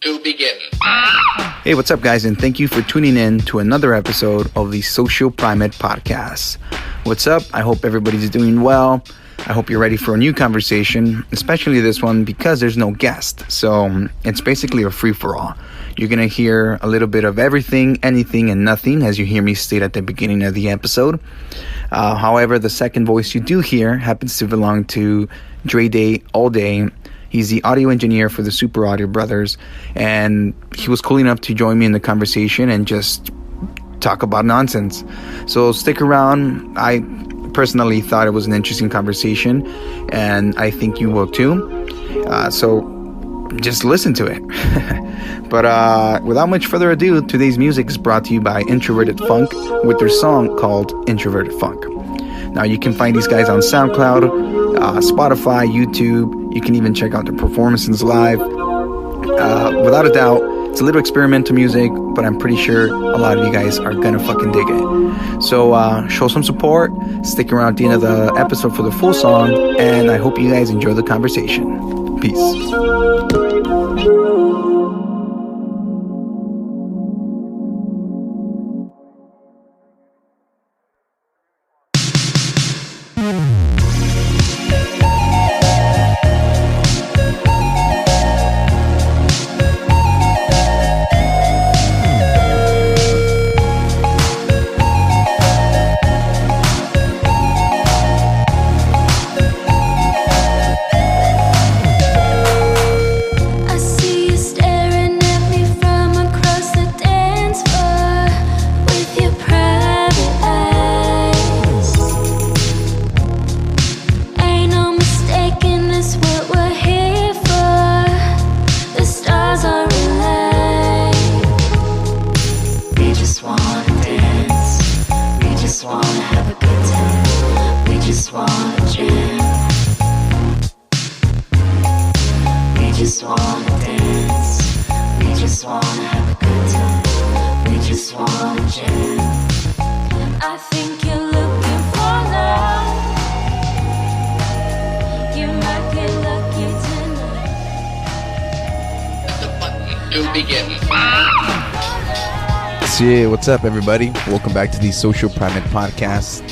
to begin. Hey, what's up, guys, and thank you for tuning in to another episode of the Social Primate Podcast. What's up? I hope everybody's doing well. I hope you're ready for a new conversation, especially this one because there's no guest. So it's basically a free-for-all. You're going to hear a little bit of everything, anything, and nothing, as you hear me state at the beginning of the episode. However, the second voice you do hear happens to belong to Dre Day All Day. He's the audio engineer for the Super Audio Brothers, and he was cool enough to join me in the conversation and just talk about nonsense. So stick around. I personally thought it was an interesting conversation, and I think you will too. So just listen to it. But without much further ado, today's music is brought to you by Introverted Funk with their song called Introverted Funk. Now, you can find these guys on SoundCloud, Spotify, YouTube. You can even check out their performances live. Without a doubt, it's a little experimental music, but I'm pretty sure a lot of you guys are gonna fucking dig it. So show some support, stick around at the end of the episode for the full song, and I hope you guys enjoy the conversation. Peace. Yeah, what's up, everybody? Welcome back to the Social Primate Podcast.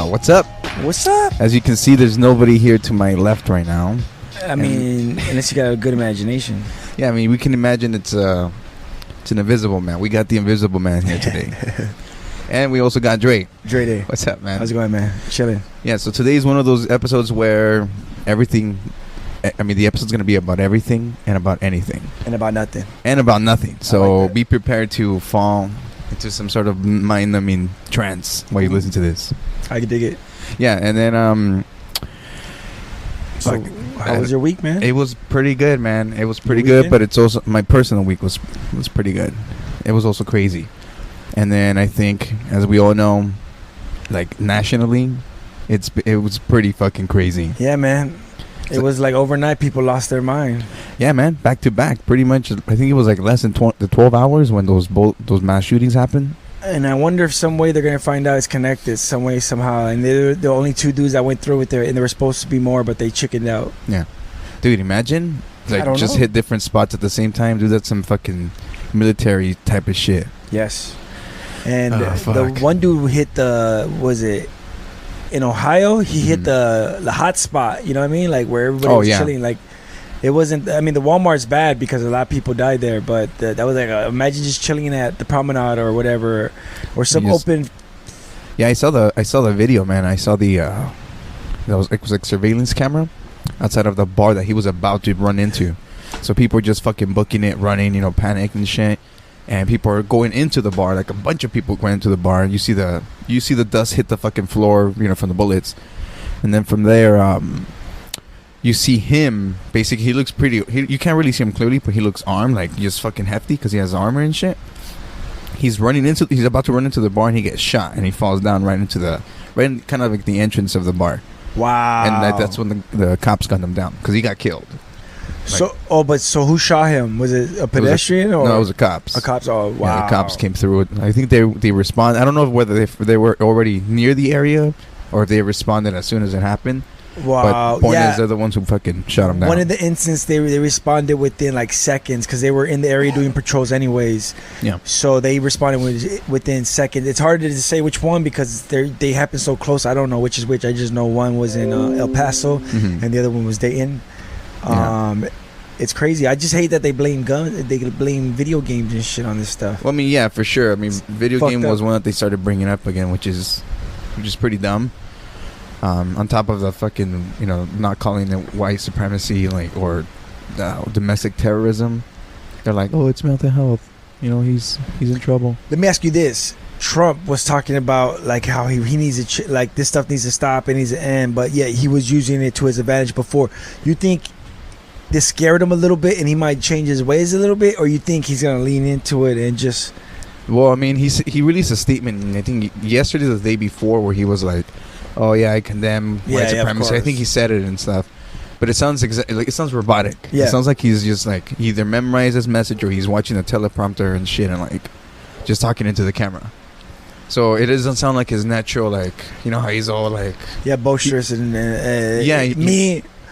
What's up? What's up? As you can see, there's nobody here to my left right now. I mean, unless you got a good imagination. Yeah, I mean, we can imagine it's an invisible man. We got the invisible man here today. And we also got Dre. Dre Day. What's up, man? How's it going, man? Chilling. Yeah, so today's one of those episodes where everything... I mean, the episode's going to be about everything and about anything. And about nothing. And about nothing. So like be prepared to fall into some sort of mind-numbing trance while you listen to this. I can dig it. Yeah, and then... So, how was your week, man? It was pretty good, man. It was pretty good, but it's also... My personal week was pretty good. It was also crazy. And then I think, as we all know, like, nationally, it was pretty fucking crazy. Yeah, man. It was like overnight people lost their mind. Yeah, man. Back to back. Pretty much. I think it was like less than 12 hours when those mass shootings happened. And I wonder if some way they're going to find out it's connected. Some way, somehow. And they're the only two dudes that went through with it. And there were supposed to be more, but they chickened out. Yeah. Dude, imagine. Like, just hit different spots at the same time. Dude, that's some fucking military type of shit. Yes. And the one dude who hit in Ohio, he hit the hot spot, you know what I mean? Like where everybody was chilling. Like it wasn't, I mean, the Walmart's bad because a lot of people died there, but that was like, imagine just chilling at the promenade or whatever, or some open. Yeah, I saw the video, man. I saw it was like surveillance camera outside of the bar that he was about to run into. So people were just fucking booking it, running, panicking and shit. And people are going into the bar, like a bunch of people went into the bar. And you see the dust hit the fucking floor, from the bullets. And then from there, you see him. Basically, he looks pretty. You can't really see him clearly, but he looks armed, like just fucking hefty, because he has armor and shit. He's about to run into the bar, and he gets shot, and he falls down right in kind of like the entrance of the bar. Wow! And that's when the cops gunned him down because he got killed. So who shot him? Was it a pedestrian or? No, it was the cops. A cops. Oh, wow. Yeah, the cops came through. I think they responded. I don't know whether they were already near the area or if they responded as soon as it happened. Wow. But point is, they're the ones who fucking shot him down. One of the instances, they responded within like seconds because they were in the area doing patrols anyways. Yeah. So they responded within seconds. It's harder to say which one because they happen so close. I don't know which is which. I just know one was in El Paso and the other one was Dayton. It's crazy. I just hate that they blame guns. They blame video games and shit on this stuff. Well, I mean, yeah, for sure. I mean, video game was one that they started bringing up again, which is pretty dumb. On top of the fucking, not calling it white supremacy, like, or domestic terrorism. They're like, oh, it's mental health. He's in trouble. Let me ask you this. Trump was talking about like how he needs to like this stuff needs to stop, it needs to end, but yeah, he was using it to his advantage before. You think this scared him a little bit and he might change his ways a little bit, or you think he's gonna lean into it and just? Well, I mean, he released a statement, I think yesterday or the day before, where he was like, oh yeah, I condemn white supremacy. I think he said it and stuff, but it sounds it sounds robotic. It sounds like he's just like either memorized his message or he's watching a teleprompter and shit and like just talking into the camera. So it doesn't sound like his natural, like, how he's all like boisterous and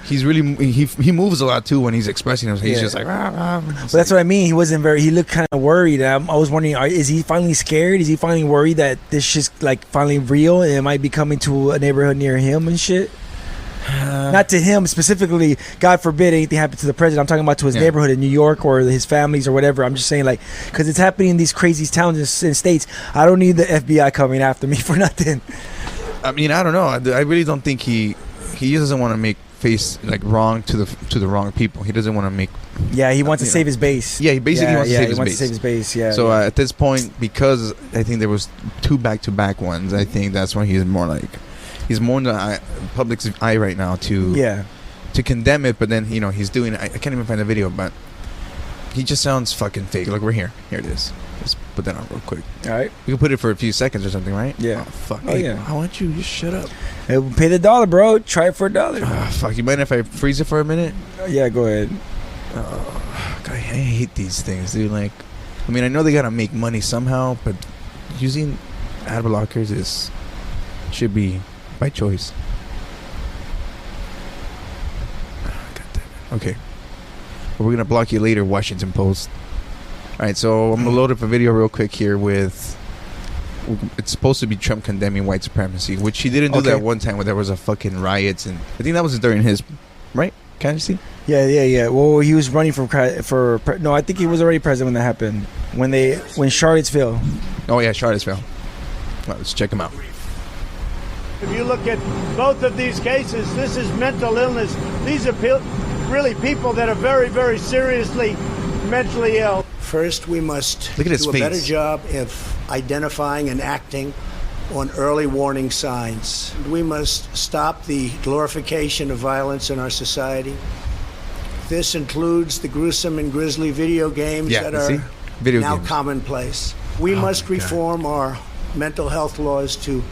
He's really he moves a lot too when he's expressing himself. He's just like, But that's what I mean. He wasn't he looked kind of worried. I was wondering, is he finally scared? Is he finally worried that this shit's like finally real and it might be coming to a neighborhood near him and shit? Not to him specifically. God forbid anything happened to the president. I'm talking about to his neighborhood in New York or his families or whatever. I'm just saying, like, because it's happening in these crazy towns and states. I don't need the FBI coming after me for nothing. I mean, I don't know. I really don't think he doesn't want to make face like wrong to the wrong people. He doesn't want to make. Yeah, he wants to save his base. Yeah, he basically wants to save his base. Yeah. So at this point, because I think there was 2 back-to-back ones, I think that's when he's more in the public's eye right now to condemn it. But then he's doing. I can't even find the video, but he just sounds fucking fake. Look, we're here. Here it is. Let's put that on real quick. All right. We can put it for a few seconds or something, right? Yeah. Oh, fuck. Oh, yeah. I want you. Just shut up. Hey, pay the $1, bro. Try it for $1. Fuck. You mind if I freeze it for a minute? Yeah, go ahead. God, I hate these things, dude. Like, I mean, I know they gotta make money somehow, but using ad blockers should be by choice. God damn it. Okay. But we're gonna block you later, Washington Post. Alright, so I'm gonna load up a video real quick here with. It's supposed to be Trump condemning white supremacy, which he didn't do that one time where there was a fucking riots, and I think that was during his, right? Candidacy? Yeah. Well, he was running no, I think he was already president when that happened. When Charlottesville. Oh yeah, Charlottesville. Well, let's check him out. If you look at both of these cases, this is mental illness. These are really people that are very, very seriously mentally ill. First, we must do a better job of identifying and acting on early warning signs. We must stop the glorification of violence in our society. This includes the gruesome and grisly video games that are now commonplace. We must reform our mental health laws to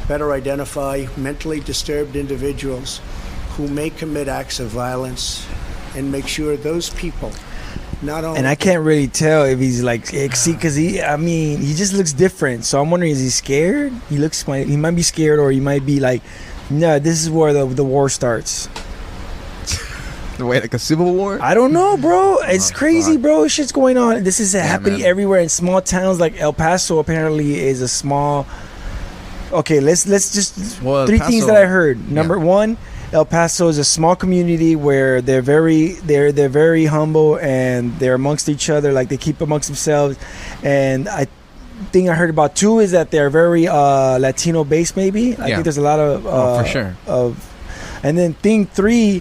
better identify mentally disturbed individuals who may commit acts of violence and make sure those people not only... And I can't really tell if he's like, see, because he just looks different. So I'm wondering, is he scared? He might be scared, or he might be like, no, this is where the war starts. The way, like a civil war? I don't know, bro. It's crazy, bro. Shit's going on. This is happening everywhere in small towns. Like El Paso apparently is a small... Okay, let's just... three things that I heard. Number one, El Paso is a small community where they're very humble and they're amongst each other, like they keep amongst themselves. And I think I heard about 2 is that they're very Latino based, maybe. I think there's a lot of for sure. And then thing 3,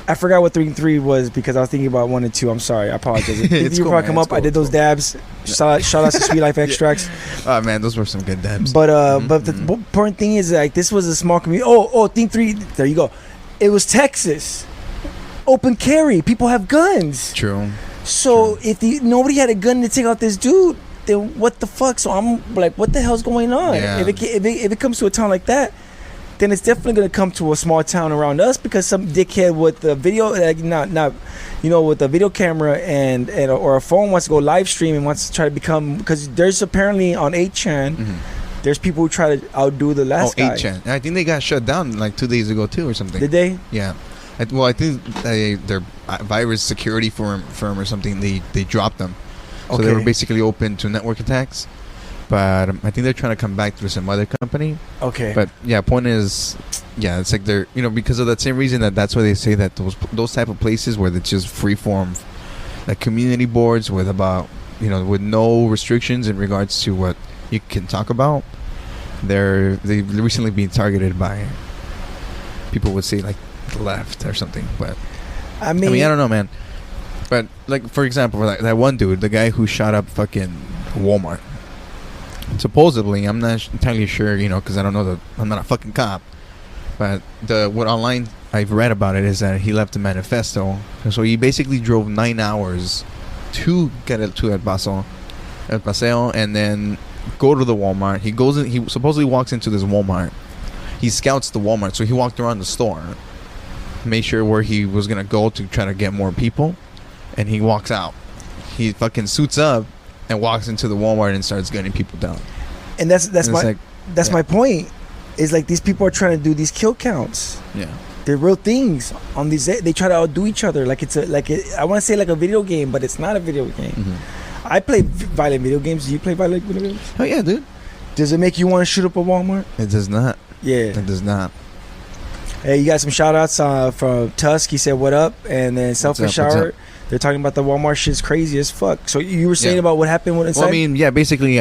I forgot what 3 was because I was thinking about 1 and 2. I'm sorry, I apologize. Before I come up, I did those dabs. Shout out to Sweet Life Extracts. Oh man, those were some good dabs. But but the important thing is, like, this was a small community. Thing 3. There you go. It was Texas. Open carry. People have guns. True. So if nobody had a gun to take out this dude, then what the fuck? So I'm like, what the hell's going on? Yeah. If it comes to a town like that, then it's definitely going to come to a small town around us because some dickhead with the video, like, with the video camera and or a phone wants to go live stream and wants to try to become, because there's apparently on 8chan There's people who try to outdo the last guy. 8chan. I think they got shut down like 2 days ago too or something. Did they? Yeah. I think their virus security firm or something, they dropped them. So they were basically open to network attacks. But I think they're trying to come back through some other company. Okay. But yeah, point is, yeah, it's like they're, because of that same reason that's why they say that those type of places where it's just free form, like community boards with about, with no restrictions in regards to what you can talk about, they've recently been targeted by, people would say like the left or something. But I mean I don't know, man. But like, for example, that one dude, the guy who shot up fucking Walmart. Supposedly, I'm not entirely sure, because I don't know I'm not a fucking cop. But what online I've read about it is that he left a manifesto. So he basically drove 9 hours to get it to El Paseo, and then go to the Walmart. He supposedly walks into this Walmart. He scouts the Walmart, so he walked around the store, made sure where he was gonna go to try to get more people, and he walks out. He fucking suits up and walks into the Walmart and starts gunning people down. And that's my point. Is like these people are trying to do these kill counts. Yeah, they're real things. On these, they try to outdo each other. Like I want to say like a video game, but it's not a video game. Mm-hmm. I play violent video games. Do you play violent video games? Oh yeah, dude. Does it make you want to shoot up a Walmart? It does not. Yeah, it does not. Hey, you got some shout outs from Tusk. He said, "What up?" And then Selfish Shower. They're talking about the Walmart shit's crazy as fuck. So you were saying about what happened with inside? Well, I mean, yeah, basically,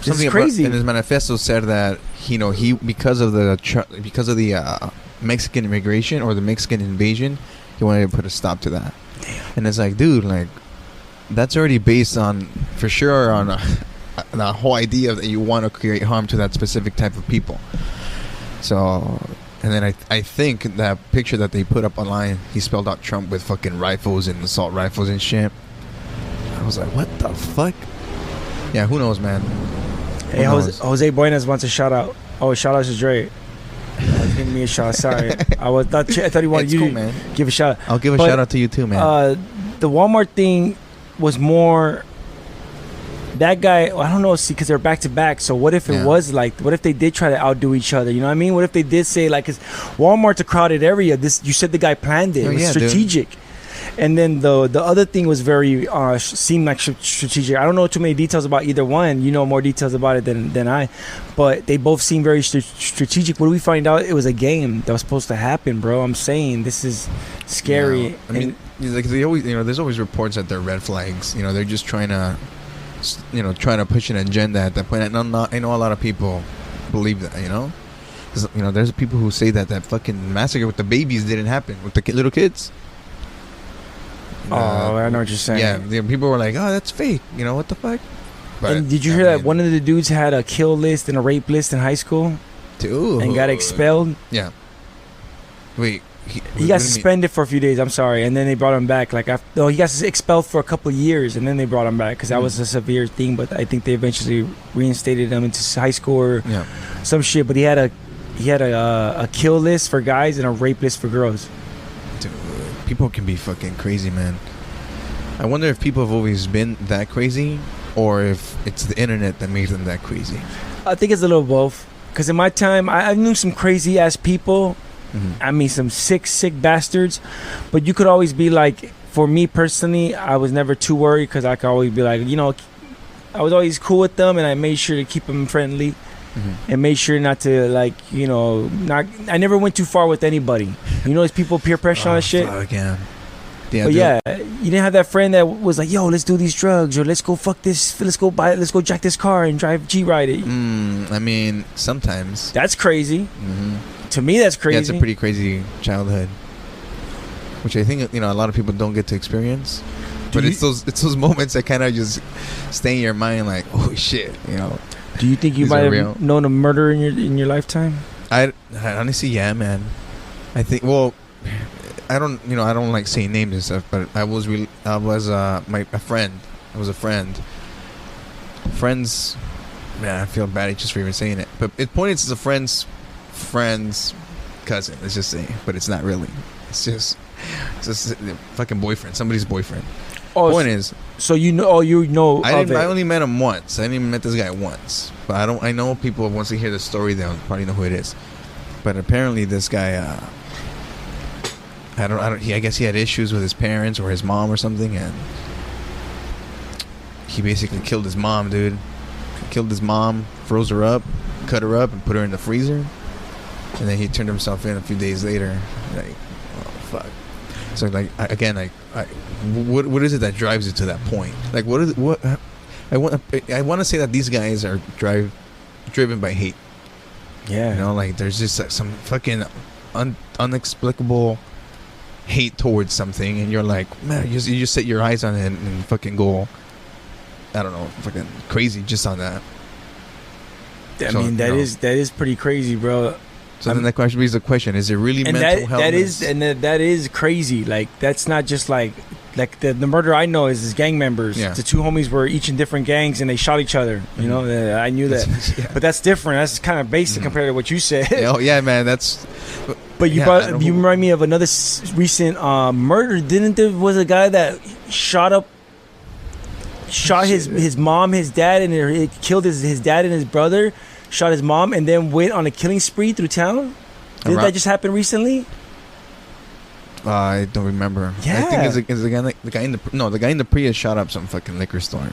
something crazy. In his manifesto said that he because of the Mexican immigration or the Mexican invasion, he wanted to put a stop to that. Damn. And it's like, dude, like that's already based on, for sure, on the whole idea that you want to create harm to that specific type of people. So. And then I think that picture that they put up online, he spelled out Trump with fucking rifles and assault rifles and shit. I was like, what the fuck? Yeah, who knows, man? Hey, Jose Buenas wants a shout out. Oh, shout out to Dre. He's giving me a shout. Sorry, I thought he wanted you to give a shout out. I'll give a shout out to you too, man. The Walmart thing was more. That guy, I don't know, see, because they're back to back. So what if it was like? What if they did try to outdo each other? You know what I mean? What if they did say like, because Walmart's a crowded area. You said the guy planned it. It was strategic. Dude. And then the other thing was very seemed like strategic. I don't know too many details about either one. You know more details about it than I, but they both seem very strategic. What do we find out? It was a game that was supposed to happen, bro. I'm saying this is scary. Yeah. I mean, like they always, there's always reports that they're red flags. They're just trying to push an agenda at that point. I know a lot of people believe that, because there's people who say that fucking massacre with the babies didn't happen with the little kids. I know what you're saying. Yeah, people were like, oh, that's fake. What the fuck? But, and did you hear that one of the dudes had a kill list and a rape list in high school? Dude. And got expelled? Yeah. Wait. He got suspended for a few days. I'm sorry, and then they brought him back. He got expelled for a couple of years, and then they brought him back because that was a severe thing. But I think they eventually reinstated him into high school or some shit. But he had a kill list for guys and a rape list for girls. Dude, people can be fucking crazy, man. I wonder if people have always been that crazy, or if it's the internet that made them that crazy. I think it's a little both. Because in my time, I knew some crazy ass people. Mm-hmm. I mean, some sick bastards. But you could always be like, for me personally, I was never too worried because I could always be like, I was always cool with them and I made sure to keep them friendly and made sure not to I never went too far with anybody. Those people peer pressure on shit. Yeah. But you didn't have that friend that was like, yo, let's do these drugs or let's go fuck this, let's go jack this car and drive G-ride it. I mean, sometimes. That's crazy. Mm-hmm. To me, that's crazy. Yeah, it's a pretty crazy childhood, which I think a lot of people don't get to experience. But it's those moments that kind of just stay in your mind, like, oh shit, Do you think you might have known a murder in your lifetime? I honestly, yeah, man. I think. Well, I don't like saying names and stuff, but I was a friend. I was a friend. Friends, man, I feel bad just for even saying it. But it pointed to the friend's cousin, let's just say, but it's not really. It's just fucking boyfriend, somebody's boyfriend. Point is, so you know, I only met him once. I didn't even met this guy once, but I know people, once they hear the story, they'll probably know who it is. But apparently, this guy, I guess he had issues with his parents or his mom or something, and he basically killed his mom, dude. Killed his mom, froze her up, cut her up, and put her in the freezer. And then he turned himself in a few days later. Like, oh fuck. So like, what is it that drives you to that point? Like, I want to say that these guys are driven by hate. Yeah. You know, like there's just like some fucking unexplicable hate towards something, and you're like, man, you just set your eyes on it and fucking go, I don't know, fucking crazy just on that. I mean, that is pretty crazy, bro. So then that question is the question: is it really mental health? That is crazy. Like, that's not just like the murder I know is his gang members. Yeah. The two homies were each in different gangs and they shot each other. You know, I knew that. Yeah. But that's different. That's kind of basic compared to what you said. Oh yeah, man. That's. But you remind me of another recent murder. Didn't there was a guy that shot his mom, his dad, and he killed his dad and his brother. Shot his mom and then went on a killing spree through town. Did that just happen recently? I don't remember. Yeah. I think it's the guy in the Prius shot up some fucking liquor store.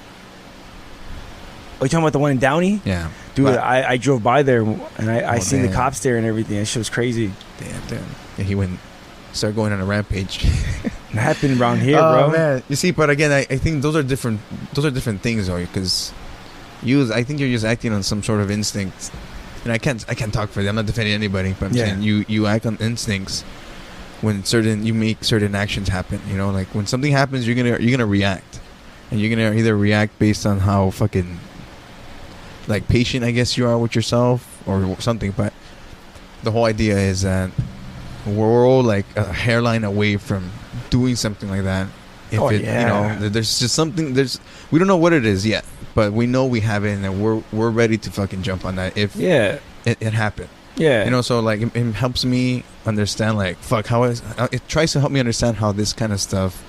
Oh, you talking about the one in Downey? Yeah. Dude, I drove by there and I seen the cops there and everything. That shit was crazy. Damn. Yeah, he started going on a rampage. It happened around here, bro. Oh man. You see, but again, I think those are different things though, because I think you're just acting on some sort of instinct. And I can't talk for them. I'm not defending anybody, but I'm saying you act on instincts when you make certain actions happen. You know, like when something happens, you're gonna react, and you're gonna either react based on how fucking like patient I guess you are with yourself or something. But the whole idea is that we're all like a hairline away from doing something like that. You know, there's just something. We don't know what it is yet. But we know we have it, and we're ready to fucking jump on that if it happened. Yeah. You know, so like it helps me understand, like, fuck, it tries to help me understand how this kind of stuff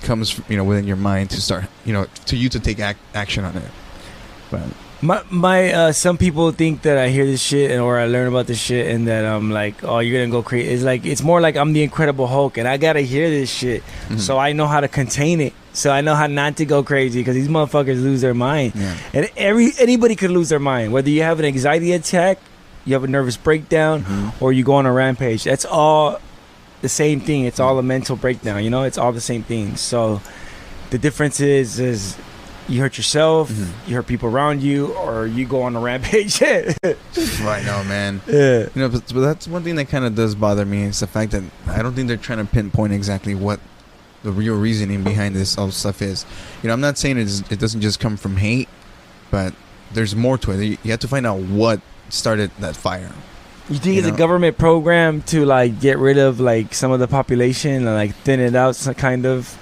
comes, you know, within your mind to start, you know, to take action on it. But my some people think that I hear this shit or I learn about this shit and that I'm like, oh, you're gonna go crazy. It's more like I'm the Incredible Hulk and I gotta hear this shit so I know how to contain it. So I know how not to go crazy because these motherfuckers lose their mind. Yeah. And anybody could lose their mind. Whether you have an anxiety attack, you have a nervous breakdown, or you go on a rampage. That's all the same thing. It's all a mental breakdown. You know, it's all the same thing. So the difference is you hurt yourself, you hurt people around you, or you go on a rampage. Right now, man. Yeah. You know, but that's one thing that kind of does bother me. It's the fact that I don't think they're trying to pinpoint exactly what the real reasoning behind this all stuff is. You know, I'm not saying it doesn't just come from hate, but there's more to it. You have to find out what started that fire. You think it's a government program to like get rid of like some of the population and like thin it out, some kind of?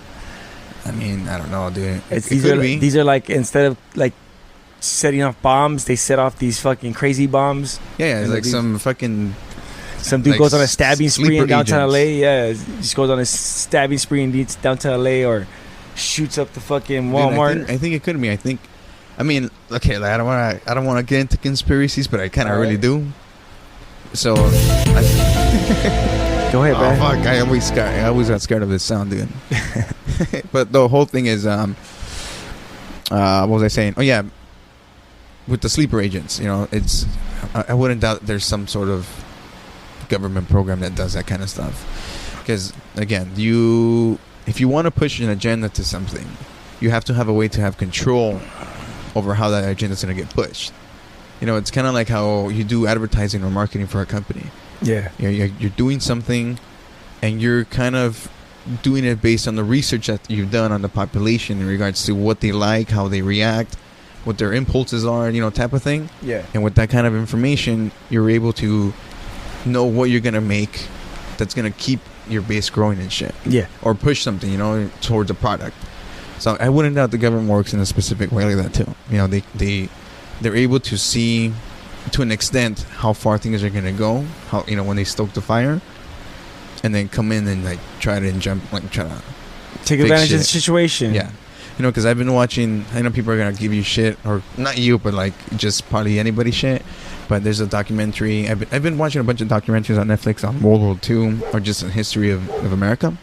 I mean, I don't know, dude. These are like, instead of like setting off bombs, they set off these fucking crazy bombs. Yeah, it's like some dude like goes on a stabbing spree in downtown LA. Yeah, just goes on a stabbing spree in downtown LA or shoots up the fucking Walmart. Dude, I think it could be. I mean, okay, like, I don't want to get into conspiracies, but I kind of really do. So, go ahead, man. Oh fuck! I always got scared of this sound, dude. But the whole thing is, what was I saying? Oh yeah, with the sleeper agents, you know, I wouldn't doubt there's some sort of government program that does that kind of stuff. Because again, if you want to push an agenda to something, you have to have a way to have control over how that agenda is going to get pushed. You know, it's kind of like how you do advertising or marketing for a company. Yeah. You're doing something, and you're kind of doing it based on the research that you've done on the population in regards to what they like, how they react, what their impulses are, you know, type of thing. Yeah. And with that kind of information, you're able to know what you're going to make that's going to keep your base growing and shit. Yeah. Or push something, you know, towards a product. So I wouldn't doubt the government works in a specific way like that too. You know, they're able to see to an extent how far things are going to go, how, you know, when they stoke the fire, and then come in and like try to take advantage of the situation. Yeah. You know, because I've been watching, I know people are going to give you shit, or not you, but like just probably anybody shit. But there's a documentary. I've been watching a bunch of documentaries on Netflix on World War II or just a history of America.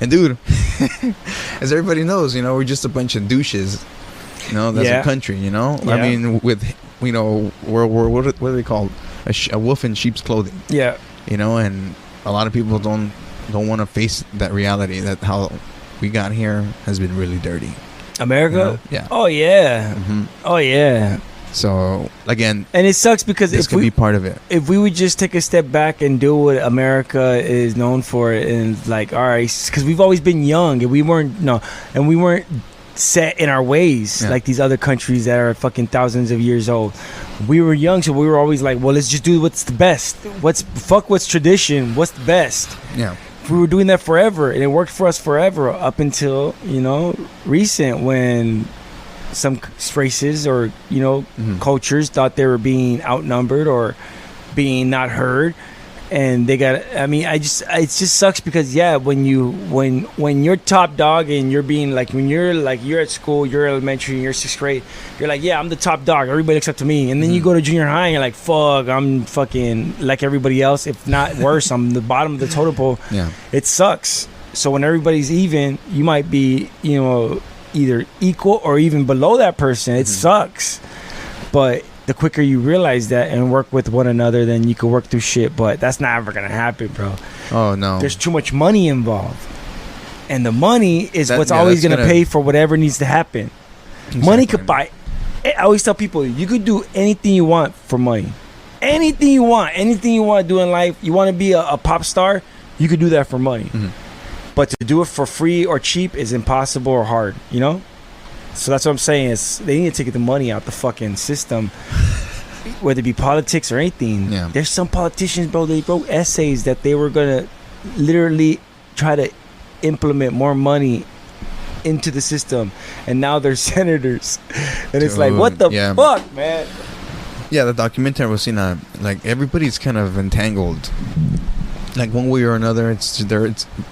And dude, as everybody knows, you know, we're just a bunch of douches. You know, that's a country, you know? Yeah. I mean, with, you know, we're what are they called? A wolf in sheep's clothing. Yeah. You know, and a lot of people don't want to face that reality, that how we got here has been really dirty. America? You know? Yeah. Oh, yeah. Mm-hmm. Oh, yeah. So, again... And it sucks because this could be part of it. If we would just take a step back and do what America is known for, and like, all right, because we've always been young, and we weren't set in our ways like these other countries that are fucking thousands of years old. We were young, so we were always like, well, let's just do what's the best. What's tradition? What's the best? Yeah. We were doing that forever, and it worked for us forever up until, you know, recent, when some races or, you know, cultures thought they were being outnumbered or being not heard, and they got, I mean, it just sucks because when you're top dog and you're being like, when you're at school, you're elementary, you're 6th grade, you're like, yeah, I'm the top dog, everybody looks up to me, and then you go to junior high and you're like, fuck, I'm fucking like everybody else, if not worse, I'm the bottom of the totem pole. Yeah, it sucks. So when everybody's even, you might be, you know, either equal or even below that person. It sucks, but the quicker you realize that and work with one another, then you can work through shit. But that's not ever gonna happen, bro. Oh no, there's too much money involved, and the money is what's always gonna pay for whatever needs to happen. Exactly. Money could buy. I always tell people, you could do anything you want for money. Anything you want to do in life. You want to be a pop star, you could do that for money. But to do it for free or cheap is impossible or hard, you know? So that's what I'm saying, is they need to take the money out the fucking system, whether it be politics or anything. Yeah. There's some politicians, bro, they wrote essays that they were going to literally try to implement more money into the system, and now they're senators. And it's like, what the fuck, man? Yeah, the documentary was seen, like, everybody's kind of entangled. Like, one way or another, it's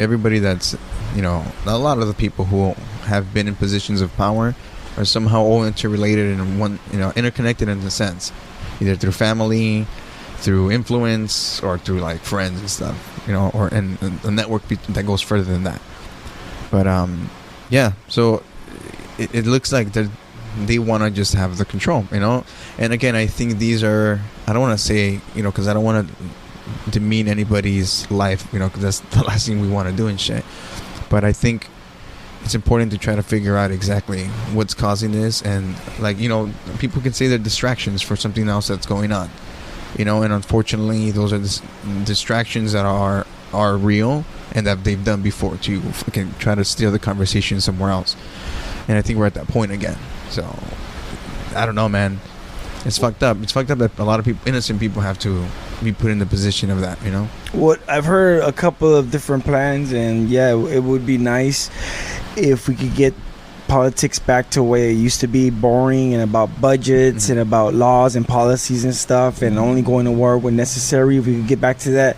everybody that's, you know, a lot of the people who have been in positions of power are somehow all interrelated and one, you know, interconnected in a sense, either through family, through influence, or through like friends and stuff, you know, or and a network that goes further than that. But yeah, so it looks like they want to just have the control, you know. And again, I think these are, I don't want to say, you know, because I don't want to demean anybody's life, you know, because that's the last thing we want to do and shit. But I think it's important to try to figure out exactly what's causing this, and like, you know, people can say they're distractions for something else that's going on, you know, and unfortunately those are distractions that are real and that they've done before to fucking try to steer the conversation somewhere else. And I think we're at that point again. So I don't know, man. It's fucked up. It's fucked up that a lot of people, innocent people, have to be put in the position of that, you know? What I've heard a couple of different plans, and yeah, it would be nice if we could get politics back to where it used to be, boring and about budgets and about laws and policies and stuff, and only going to war when necessary. If we could get back to that.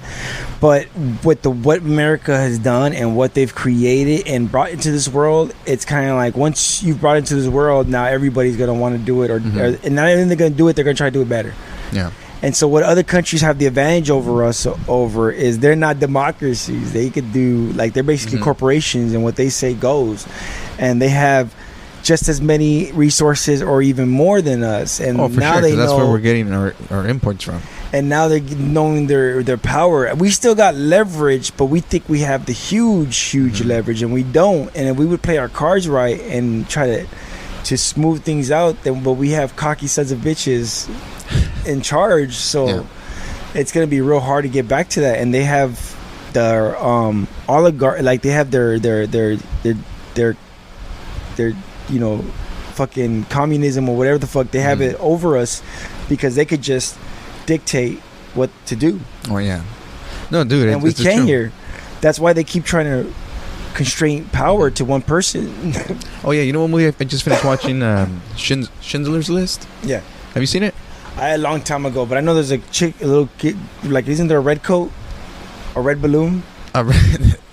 But with what America has done and what they've created and brought into this world, it's kind of like, once you've brought into this world, now everybody's going to want to do it, and not even they're going to do it, they're going to try to do it better. Yeah. And so what other countries have the advantage over us is they're not democracies. They could do, like, they're basically corporations, and what they say goes. And they have just as many resources or even more than us. And for now sure, they know, that's where we're getting our imports from. And now they're knowing their power. We still got leverage, but we think we have the huge leverage, and we don't. And if we would play our cards right and try to smooth things out, but we have cocky sons of bitches in charge, so it's gonna be real hard to get back to that. And they have their oligarch, like they have their you know, fucking communism or whatever the fuck, they have it over us because they could just dictate what to do. Oh yeah, no, dude, and we can't hear. That's why they keep trying to constrain power to one person. Oh yeah, you know what movie I just finished watching? Schindler's List. Yeah, have you seen it? A long time ago, but I know there's a chick, a little kid, like, isn't there a red coat, a red balloon?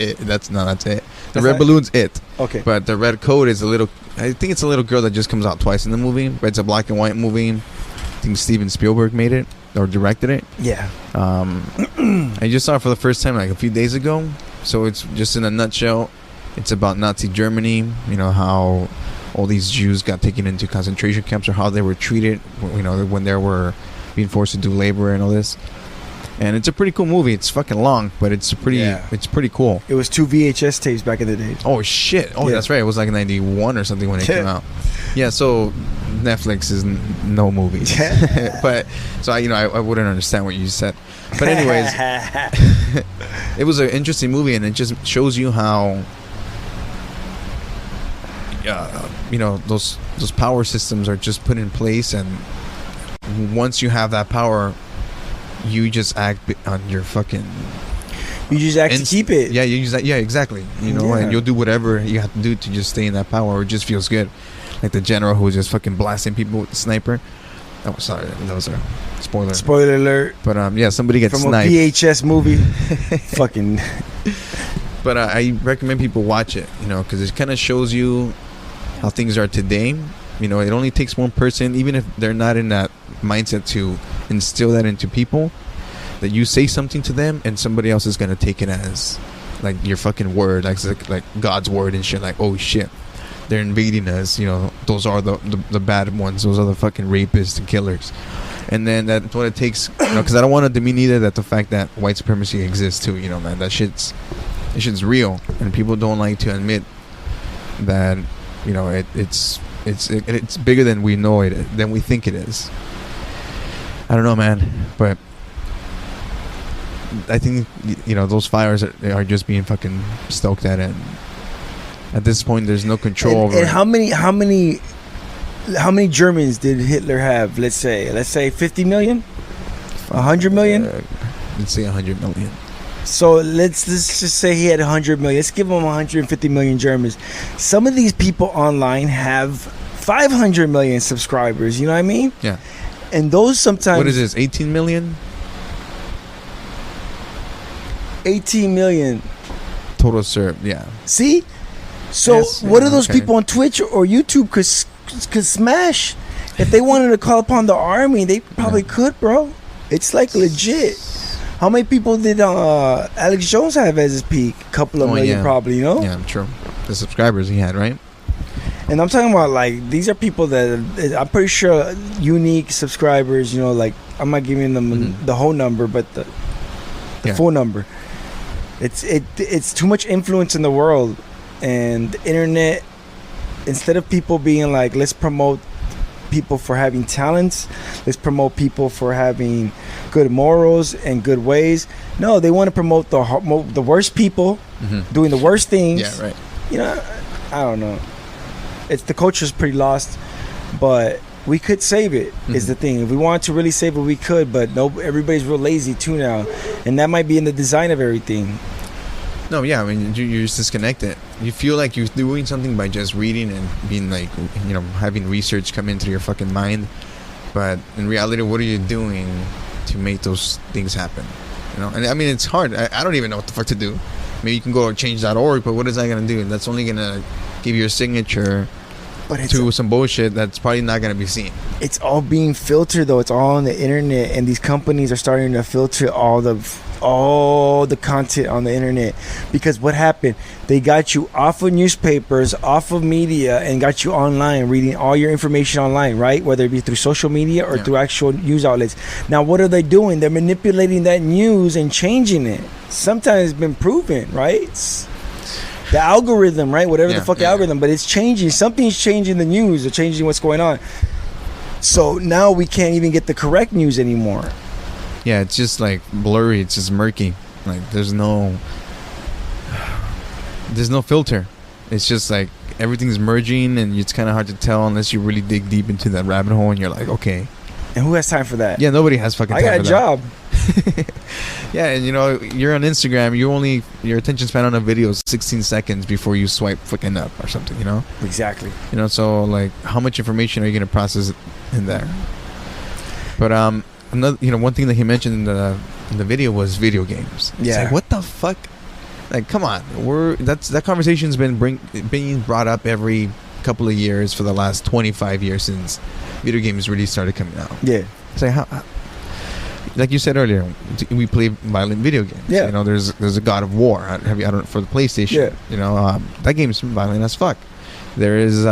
it. That's it. The That's red not- balloon's it. Okay. But the red coat is a little. I think it's a little girl that just comes out twice in the movie. It's a black and white movie. I think Steven Spielberg made it or directed it. Yeah. I just saw it for the first time like a few days ago. So it's just in a nutshell. It's about Nazi Germany. You know how all these Jews got taken into concentration camps, or how they were treated. You know, when they were being forced to do labor and all this. And it's a pretty cool movie. It's fucking long, but it's pretty cool. It was 2 VHS tapes back in the day. Oh shit! Oh, Yeah. that's right. It was like 91 or something when it came out. Yeah. So Netflix is no movies, but so I wouldn't understand what you said. But anyways, it was an interesting movie, and it just shows you how those power systems are just put in place, and once you have that power, you just act on your fucking. You just act to keep it. Yeah, you use that. Yeah, exactly. And you'll do whatever you have to do to just stay in that power. It just feels good, like the general who was just fucking blasting people with the sniper. Oh, sorry, that was a spoiler. Spoiler alert. But somebody gets from sniped. a VHS movie. Fucking. But I recommend people watch it, because it kind of shows you how things are today. It only takes one person, even if they're not in that mindset, to instill that into people, that you say something to them and somebody else is going to take it as like your fucking word, like God's word and shit. Like, oh shit, they're invading us. Those are the bad ones. Those are the fucking rapists and killers. And then that's what it takes, because I don't want to demean either that the fact that white supremacy exists too. Man, that shit's real, and people don't like to admit that. It's bigger than we know it, than we think it is. I don't know, man, but I think those fires are just being fucking stoked at it. At this point, there's no control over it. And how many Germans did Hitler have? Let's say 50 million, 100 million. Let's say 100 million. So let's just say he had 100 million. Let's give him 150 million Germans. Some of these people online have 500 million subscribers. You know what I mean? Yeah. And those sometimes. What is this? 18 million? 18 million. Total served, yeah. See? So yes, what are those people on Twitch or YouTube could smash? If they wanted to call upon the army, they probably could, bro. It's like legit. How many people did Alex Jones have as his peak? A couple of million, probably, Yeah, true. The subscribers he had, right? And I'm talking about, like, these are people that I'm pretty sure unique subscribers, like, I'm not giving them the whole number, but the full number. It's too much influence in the world. And the internet, instead of people being like, let's promote people for having talents, let's promote people for having good morals and good ways. No, they want to promote the worst people doing the worst things. Yeah, right. I don't know. The culture's pretty lost, but we could save it. Is the thing. If we wanted to really save it, we could. But no, everybody's real lazy too now, and that might be in the design of everything. No, yeah, I mean, you're just disconnected. You feel like you're doing something by just reading and being like, having research come into your fucking mind. But in reality, what are you doing to make those things happen? And I mean, it's hard. I don't even know what the fuck to do. Maybe you can go to change.org, but what is that going to do? That's only going to give you a signature to some bullshit that's probably not going to be seen. It's all being filtered, though. It's all on the internet, and these companies are starting to filter all the content on the internet. Because what happened, they got you off of newspapers, off of media, and got you online, reading all your information online, right? Whether it be through social media or through actual news outlets. Now, what are they doing? They're manipulating that news and changing it. Sometimes it's been proven, right? The algorithm, right? Whatever the fuck algorithm, but it's changing. Something's changing the news or changing what's going on. So now we can't even get the correct news anymore. Yeah, it's just like blurry. It's just murky. Like there's no filter. It's just like everything's merging, and it's kind of hard to tell unless you really dig deep into that rabbit hole, and you're like, okay. And who has time for that? Yeah, nobody has fucking time for that. I got a job. Yeah, and you're on Instagram. Your attention span on a video is 16 seconds before you swipe fucking up or something. Exactly. So like, how much information are you gonna process in there? But another, one thing that he mentioned in the video was video games. Yeah. It's like, what the fuck? Like, come on, that conversation's been being brought up every couple of years for the last 25 years since video games really started coming out. Yeah. It's like, how, like you said earlier, we play violent video games. Yeah. You know, there's a God of War. I don't for the PlayStation. Yeah. You know, that game's violent as fuck. There is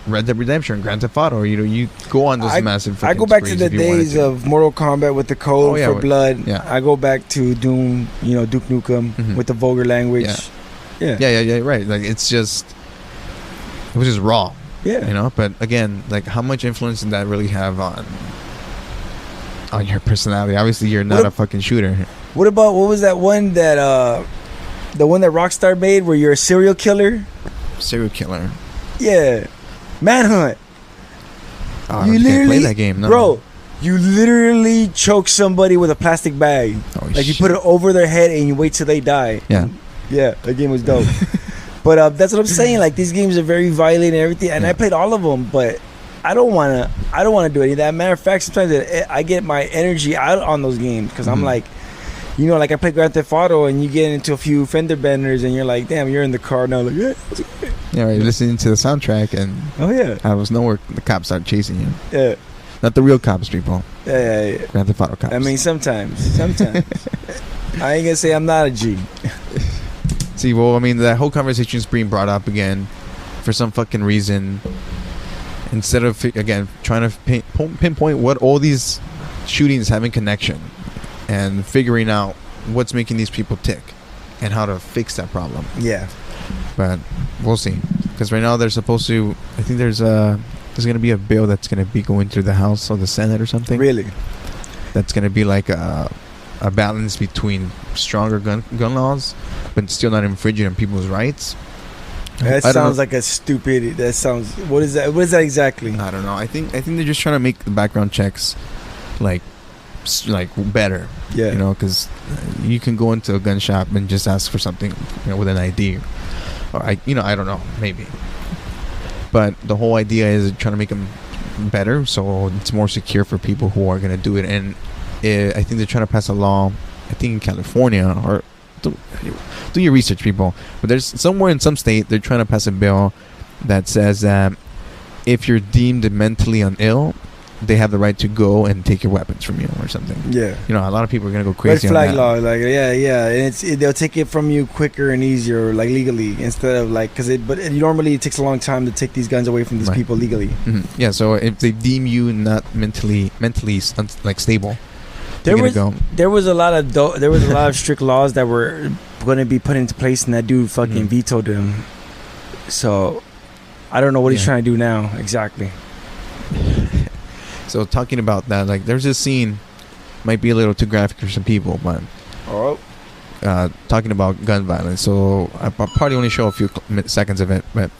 Red Dead Redemption, Grand Theft Auto. You know, you go on those massive. I go back to the days of Mortal Kombat with the code for blood. Yeah. I go back to Doom. You know, Duke Nukem with the vulgar language. Yeah. Right. Like it was just raw. Yeah. You know, but again, like how much influence did that really have on your personality? Obviously, you're not a fucking shooter. What was that one that the one that Rockstar made where you're a serial killer? Serial killer. Yeah. Manhunt. Oh, you literally play that game, no. Bro. You literally choke somebody with a plastic bag. Like you put it over their head and you wait till they die. Yeah. Yeah, that game was dope. But that's what I'm saying. Like these games are very violent and everything, and I played all of them. But I don't want to do any of that. Matter of fact, sometimes I get my energy out on those games because I'm like, you know, like I play Grand Theft Auto and you get into a few fender benders and you're like, damn, you're in the car now. Like, yeah, right. You're listening to the soundtrack and I was nowhere. The cops start chasing you. Yeah. Not the real cops, people. Yeah. Grand Theft Auto cops. I mean, sometimes. I ain't gonna say I'm not a G. See, well, I mean, that whole conversation is being brought up again for some fucking reason. Instead of, again, trying to pinpoint what all these shootings have in connection and figuring out what's making these people tick and how to fix that problem. Yeah. But we'll see. Because right now they're supposed to, I think there's going to be a bill that's going to be going through the House or the Senate or something. Really? That's going to be like a balance between stronger gun laws but still not infringing on people's rights. That sounds like a stupid. That sounds. What is that? What is that exactly? I don't know. I think they're just trying to make the background checks like better. Yeah. You know, because you can go into a gun shop and just ask for something, you know, with an ID, or I don't know, maybe. But the whole idea is trying to make them better, so it's more secure for people who are going to do it. And I think they're trying to pass a law. I think in California, or do your research, people. But there's somewhere in some state they're trying to pass a bill that says that if you're deemed mentally ill, they have the right to go and take your weapons from you or something. Yeah. You know, a lot of people are gonna go crazy. Red flag on that. law, like and they'll take it from you quicker and easier, like legally, instead of like but normally it takes a long time to take these guns away from these people legally. Mm-hmm. Yeah. So if they deem you not mentally like stable. There was a lot of strict laws that were going to be put into place, and that dude fucking vetoed them. So I don't know what he's trying to do now exactly. So talking about that, like there's this scene, might be a little too graphic for some people, but talking about gun violence. So I'll probably only show a few seconds of it, but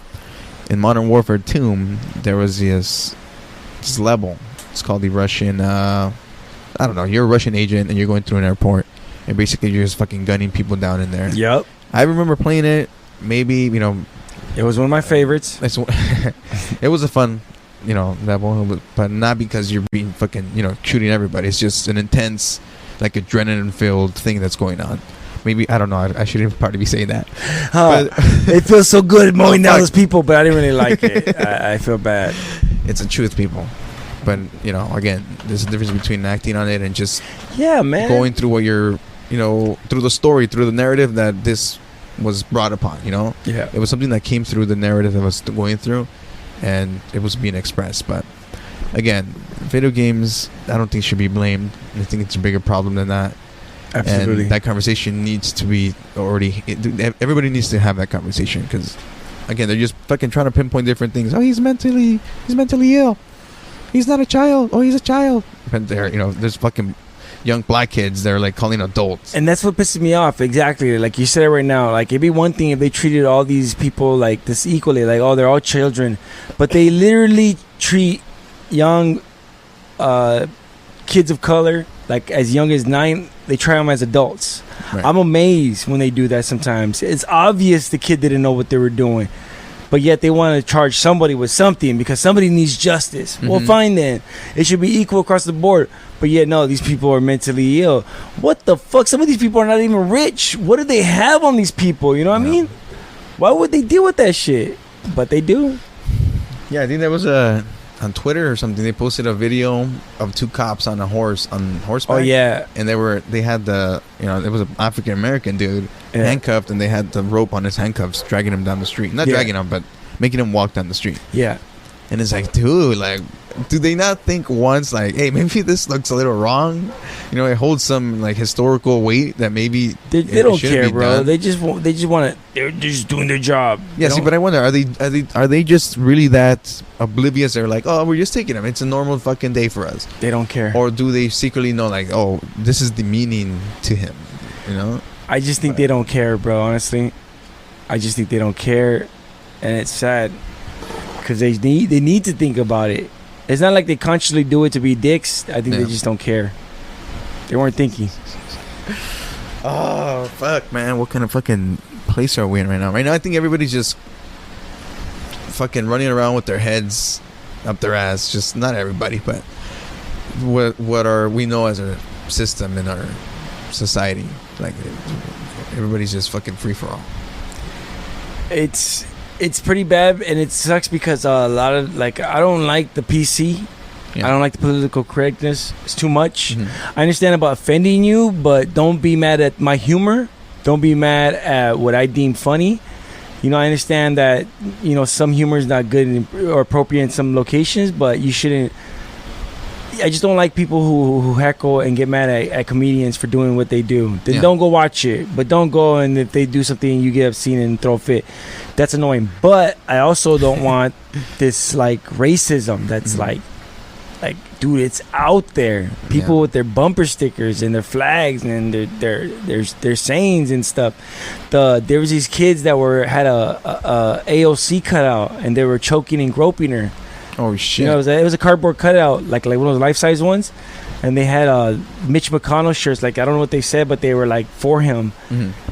in Modern Warfare 2, there was this level. It's called the Russian. I don't know, you're a Russian agent and you're going through an airport and basically you're just fucking gunning people down in there. Yep. I remember playing it. Maybe, you know, it was one of my favorites. It was a fun, you know, level, but not because you're being fucking, you know, shooting everybody. It's just an intense, like, adrenaline filled thing that's going on. Maybe, I don't know, I shouldn't probably be saying that. But it feels so good mowing down those people, but I didn't really like it. I feel bad. It's the truth, people. But, you know, again, there's a difference between acting on it and just going through what you're, you know, through the story, through the narrative that this was brought upon, you know? Yeah. It was something that came through the narrative that I was going through, and it was being expressed. But, again, video games, I don't think should be blamed. I think it's a bigger problem than that. Absolutely. And that conversation needs to be everybody needs to have that conversation, because, again, they're just fucking trying to pinpoint different things. Oh, he's mentally ill. He's not a child. Oh, he's a child. And there, you know, there's fucking young black kids they're like calling adults. And that's what pisses me off. Exactly. Like you said it right now. Like, it'd be one thing if they treated all these people like this equally. Like, oh, they're all children. But they literally treat young kids of color, like as young as 9, they try them as adults. Right. I'm amazed when they do that sometimes. It's obvious the kid didn't know what they were doing. but yet they want to charge somebody with something because somebody needs justice. Mm-hmm. Well, fine then. It should be equal across the board. But yet, no, these people are mentally ill. What the fuck? Some of these people are not even rich. What do they have on these people? You know what I mean? Why would they deal with that shit? But they do. Yeah, I think there was on Twitter or something. They posted a video of 2 cops on horseback. Oh yeah, and they had it was an African American dude handcuffed, and they had the rope on his handcuffs, dragging him down the street. Not dragging him, but making him walk down the street. Yeah. And it's like, dude, like, do they not think once, like, hey, maybe this looks a little wrong? You know, it holds some like historical weight that maybe they don't care, bro. Done. They just want to. They're just doing their job. Yeah, see, but I wonder, are they just really that oblivious? They're like, oh, we're just taking them. It's a normal fucking day for us. They don't care. Or do they secretly know, like, oh, this is the meaning to him? You know. I just think they don't care, bro. Honestly, I just think they don't care, and it's sad. Because they need to think about it. It's not like they consciously do it to be dicks. I think they just don't care. They weren't thinking. Oh, fuck, man. What kind of fucking place are we in right now? Right now, I think everybody's just fucking running around with their heads up their ass. Just not everybody, but what are we know as a system in our society. Like, everybody's just fucking free for all. It's pretty bad, and it sucks because a lot of, like, I don't like the PC. Yeah. I don't like the political correctness. It's too much. Mm-hmm. I understand about offending you, but don't be mad at my humor. Don't be mad at what I deem funny. You know, I understand that, you know, some humor is not good or appropriate in some locations, but you shouldn't. I just don't like people who heckle and get mad at comedians for doing what they do. Then don't go watch it. But don't go, and if they do something, you get obscene and throw a fit. That's annoying. But I also don't want this, like, racism that's like, dude, it's out there. People with their bumper stickers and their flags and their sayings and stuff. There was these kids that had a AOC cutout, and they were choking and groping her. Oh shit! You know, it was a cardboard cutout, like one of those life-size ones, and they had Mitch McConnell shirts. Like, I don't know what they said, but they were like for him,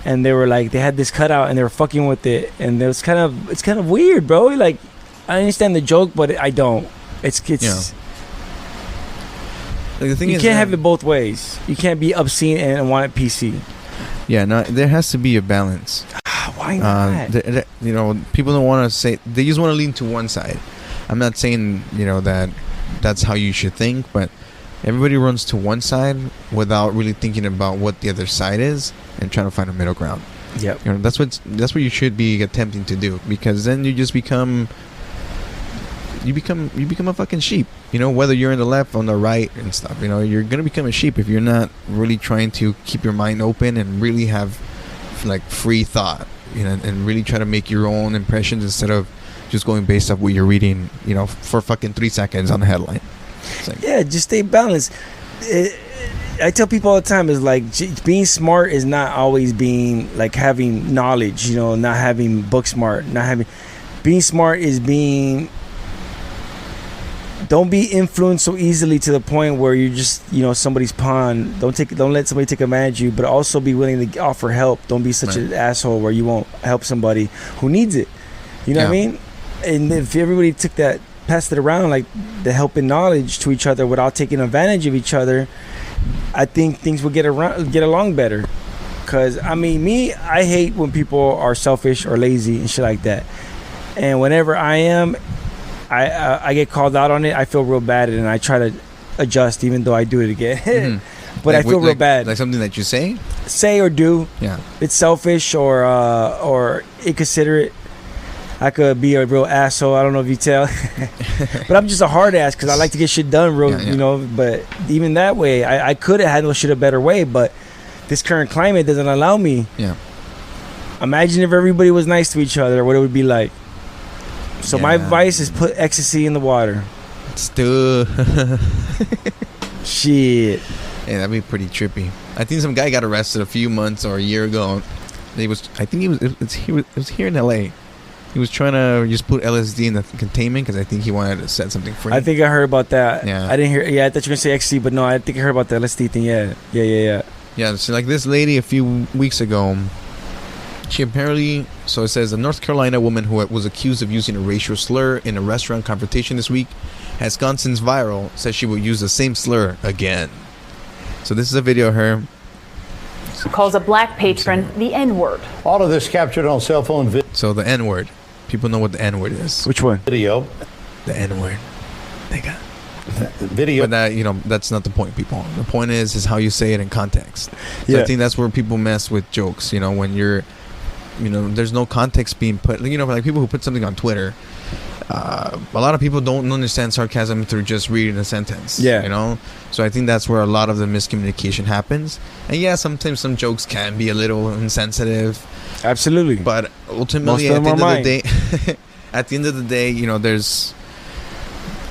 and they were like, they had this cutout and they were fucking with it, and it's kind of weird, bro. Like, I understand the joke, but I don't. It's like, the thing you can't have it both ways. You can't be obscene and want it PC. Yeah, no, there has to be a balance. Why not? You know, people don't want to say, they just want to lean to one side. I'm not saying, you know, that's how you should think, but everybody runs to one side without really thinking about what the other side is and trying to find a middle ground. Yep. You know, that's what you should be attempting to do, because then you just become a fucking sheep. You know, whether you're in the left, on the right and stuff, you know, you're going to become a sheep if you're not really trying to keep your mind open and really have, like, free thought, you know, and really try to make your own impressions instead of just going based off what you're reading, you know, for fucking 3 seconds on the headline. Like, yeah, just stay balanced. I tell people all the time, is like, being smart is not always being, like, having knowledge, you know, not having book smart, being smart is being, don't be influenced so easily to the point where you're just, you know, somebody's pawn. Don't let somebody take advantage of you, but also be willing to offer help. Don't be such an asshole where you won't help somebody who needs it. You know what I mean? And if everybody passed it around, like, the helping knowledge to each other without taking advantage of each other, I think things will get along better. Because, I mean, I hate when people are selfish or lazy and shit like that. And whenever I am, I get called out on it. I feel real bad, and I try to adjust, even though I do it again. But like, I feel real bad. Like something that you say or do. Yeah, it's selfish or inconsiderate. I could be a real asshole. I don't know if you tell. But I'm just a hard ass because I like to get shit done real, you know. But even that way, I could have handled shit a better way. But this current climate doesn't allow me. Yeah. Imagine if everybody was nice to each other, what it would be like. So my advice is put ecstasy in the water. Shit. Yeah, that'd be pretty trippy. I think some guy got arrested a few months or a year ago. It was here in LA. He was trying to just put LSD in the containment because I think he wanted to set something free. I think I heard about that. Yeah. I didn't hear. Yeah, I thought you were gonna say ecstasy, but no, I think I heard about the LSD thing. Yeah. Yeah. So like this lady a few weeks ago, She apparently, so it says, a North Carolina woman who was accused of using a racial slur in a restaurant confrontation this week has gone since viral, says she will use the same slur again. So this is a video of her. Calls a black patron the N-word. All of this captured on cell phone video. So the N-word. People know what the N-word is. Which one? Video. The N-word. They got video. But that, that's not the point, people. The point is how you say it in context. So I think that's where people mess with jokes. When you're, there's no context being put. Like people who put something on Twitter. A lot of people don't understand sarcasm through just reading a sentence. Yeah. So I think that's where a lot of the miscommunication happens. And yeah, sometimes some jokes can be a little insensitive. Absolutely. But ultimately, at the end of the day, there's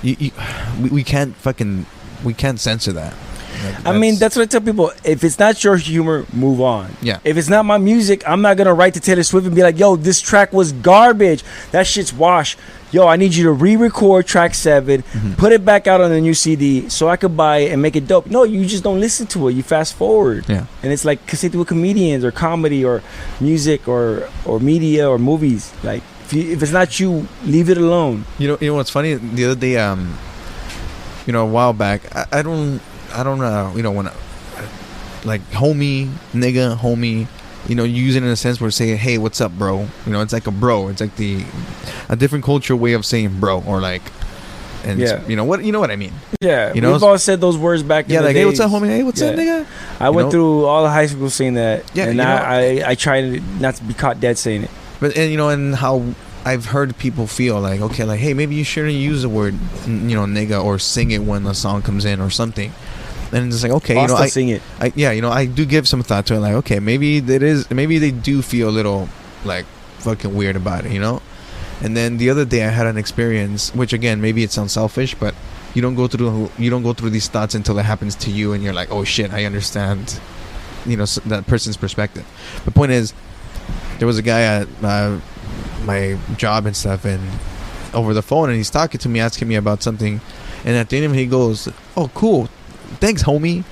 we can't censor that. I mean, that's what I tell people. If it's not your humor, move on. Yeah. If it's not my music, I'm not going to write to Taylor Swift and be like, yo, this track was garbage. That shit's wash. Yo, I need you to re-record track 7, put it back out on the new CD so I could buy it and make it dope. No, you just don't listen to it. You fast forward. Yeah. And it's like same with comedians or comedy or music or media or movies. Like, if it's not you, leave it alone. You know what's funny? The other day, a while back, I don't when like homie, nigga, homie, you use it in a sense where saying, hey, what's up, bro? It's like a bro. It's like a different cultural way of saying bro, or like, and you know what I mean? Yeah, we've all said those words back in the like, days. hey, what's up, homie? Hey, what's up, nigga? I went through all the high school saying that, and I try not to be caught dead saying it. But and how I've heard people feel like, okay, like, hey, maybe you shouldn't use the word, nigga, or sing it when the song comes in or something. And it's like, okay, I sing it. I do give some thought to it. Like, okay, maybe they do feel a little like fucking weird about it, And then the other day I had an experience, which again, maybe it sounds selfish, but you don't go through these thoughts until it happens to you, and you're like, oh shit, I understand, that person's perspective. The point is, there was a guy at my job and stuff, and over the phone, and he's talking to me, asking me about something, and at the end of it, he goes, oh, cool. Thanks, homie.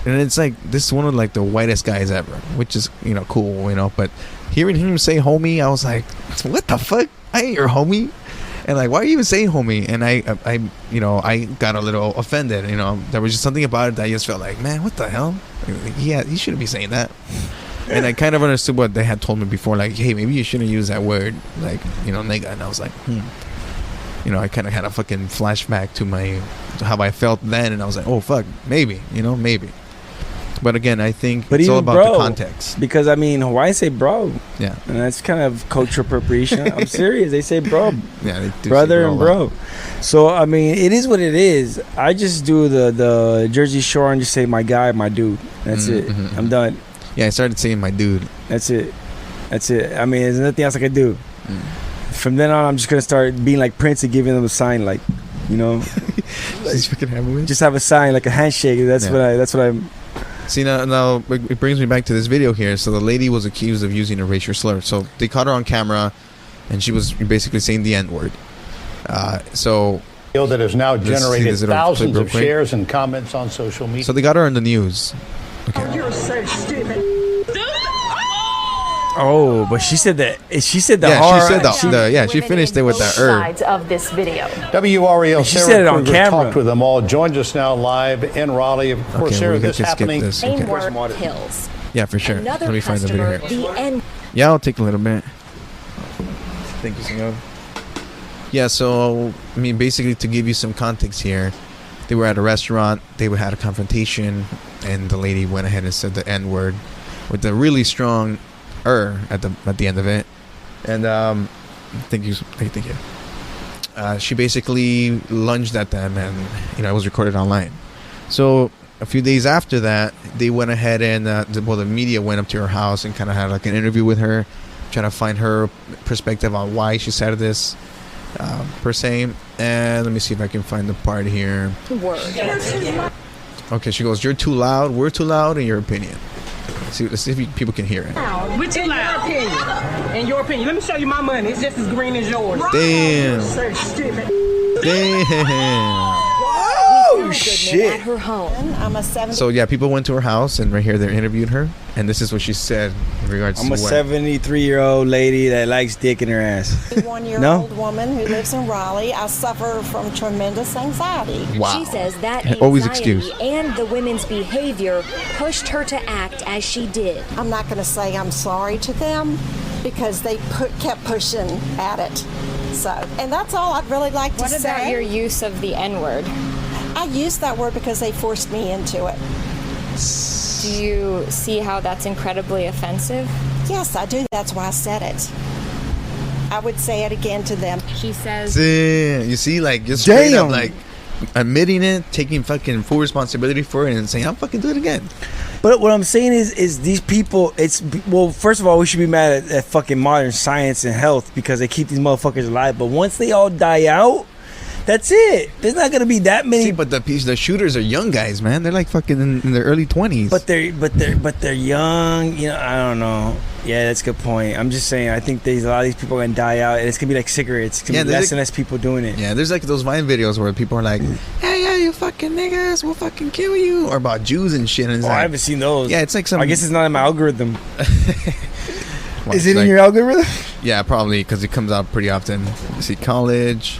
And it's like, this is one of like the whitest guys ever, which is cool, but hearing him say homie, I was like, what the fuck? I ain't your homie. And like, why are you even saying homie? And I got a little offended. There was just something about it that I just felt like, man, what the hell? Yeah, he shouldn't be saying that. And I kind of understood what they had told me before, like, hey, maybe you shouldn't use that word, like, nigga. And I was like, I kind of had a fucking flashback to how I felt then, and I was like, oh fuck, maybe. But again, I think it's all about the context. Because Hawaiians say bro. Yeah. And that's kind of culture appropriation. I'm serious. They say bro. Yeah, they do. Brother and bro. So it is what it is. I just do the Jersey Shore and just say my guy, my dude. That's it. I'm done. Yeah, I started saying my dude. That's it. There's nothing else I can do. From then on, I'm just gonna start being like Prince and giving them a sign, like, just have a sign, like a handshake. That's what I'm. See, now it brings me back to this video here. So the lady was accused of using a racial slur. So they caught her on camera, and she was basically saying the N-word. So that has now generated thousands of shares and comments on social media. So they got her in the news. Okay. You're so stupid. Oh, but she said that. She said the she finished it with the sides of this video. WREL she said it on camera. Talked with them all. Joins us now live in Raleigh. Of course, Sarah, this happening. Kills. Yeah, for sure. Let me find the video here. Yeah, I'll take a little bit. Thank you, senor. Yeah, so basically, to give you some context here, they were at a restaurant. They had a confrontation, and the lady went ahead and said the N-word with a really strong at the end of it, and thank you. She basically lunged at them, and it was recorded online. So a few days after that, they went ahead and the media went up to her house and kind of had like an interview with her, trying to find her perspective on why she said this, per se. And let me see if I can find the part here. Okay, she goes, "You're too loud. We're too loud, in your opinion." Let's see if people can hear it. We're too loud. In your opinion. Let me show you my money. It's just as green as yours. Damn. So stupid. Damn. Oh, shit. At her home. I'm a 70. So yeah, people went to her house, and right here they interviewed her, and this is what she said in regards to I'm a 73-year-old lady that likes dick in her ass. 1-year-old woman who lives in Raleigh. I suffer from tremendous anxiety. Wow. She says that anxiety and the women's behavior pushed her to act as she did. I'm not going to say I'm sorry to them because they kept pushing at it. So, and that's all I'd really like to say. What about your use of the N-word? I used that word because they forced me into it. Do you see how that's incredibly offensive? Yes, I do. That's why I said it. I would say it again to them. She says... You see, like, just straight up, like, admitting it, taking fucking full responsibility for it, and saying, I'll fucking do it again. But what I'm saying is these people, well, first of all, we should be mad at fucking modern science and health because they keep these motherfuckers alive. But once they all die out, that's it. There's not gonna be that many. See, but the shooters are young guys, man. They're like fucking in their early 20s. But they're young. You know, I don't know. Yeah, that's a good point. I'm just saying. I think a lot of these people are gonna die out, and it's gonna be like cigarettes. It's gonna be less and less people doing it. Yeah, there's like those Vine videos where people are like, "Yeah, you fucking niggas, we'll fucking kill you," or about Jews and shit. And it's I haven't seen those. Yeah, it's like some. I guess it's not in my algorithm. Is it in your algorithm? Yeah, probably because it comes out pretty often. You see college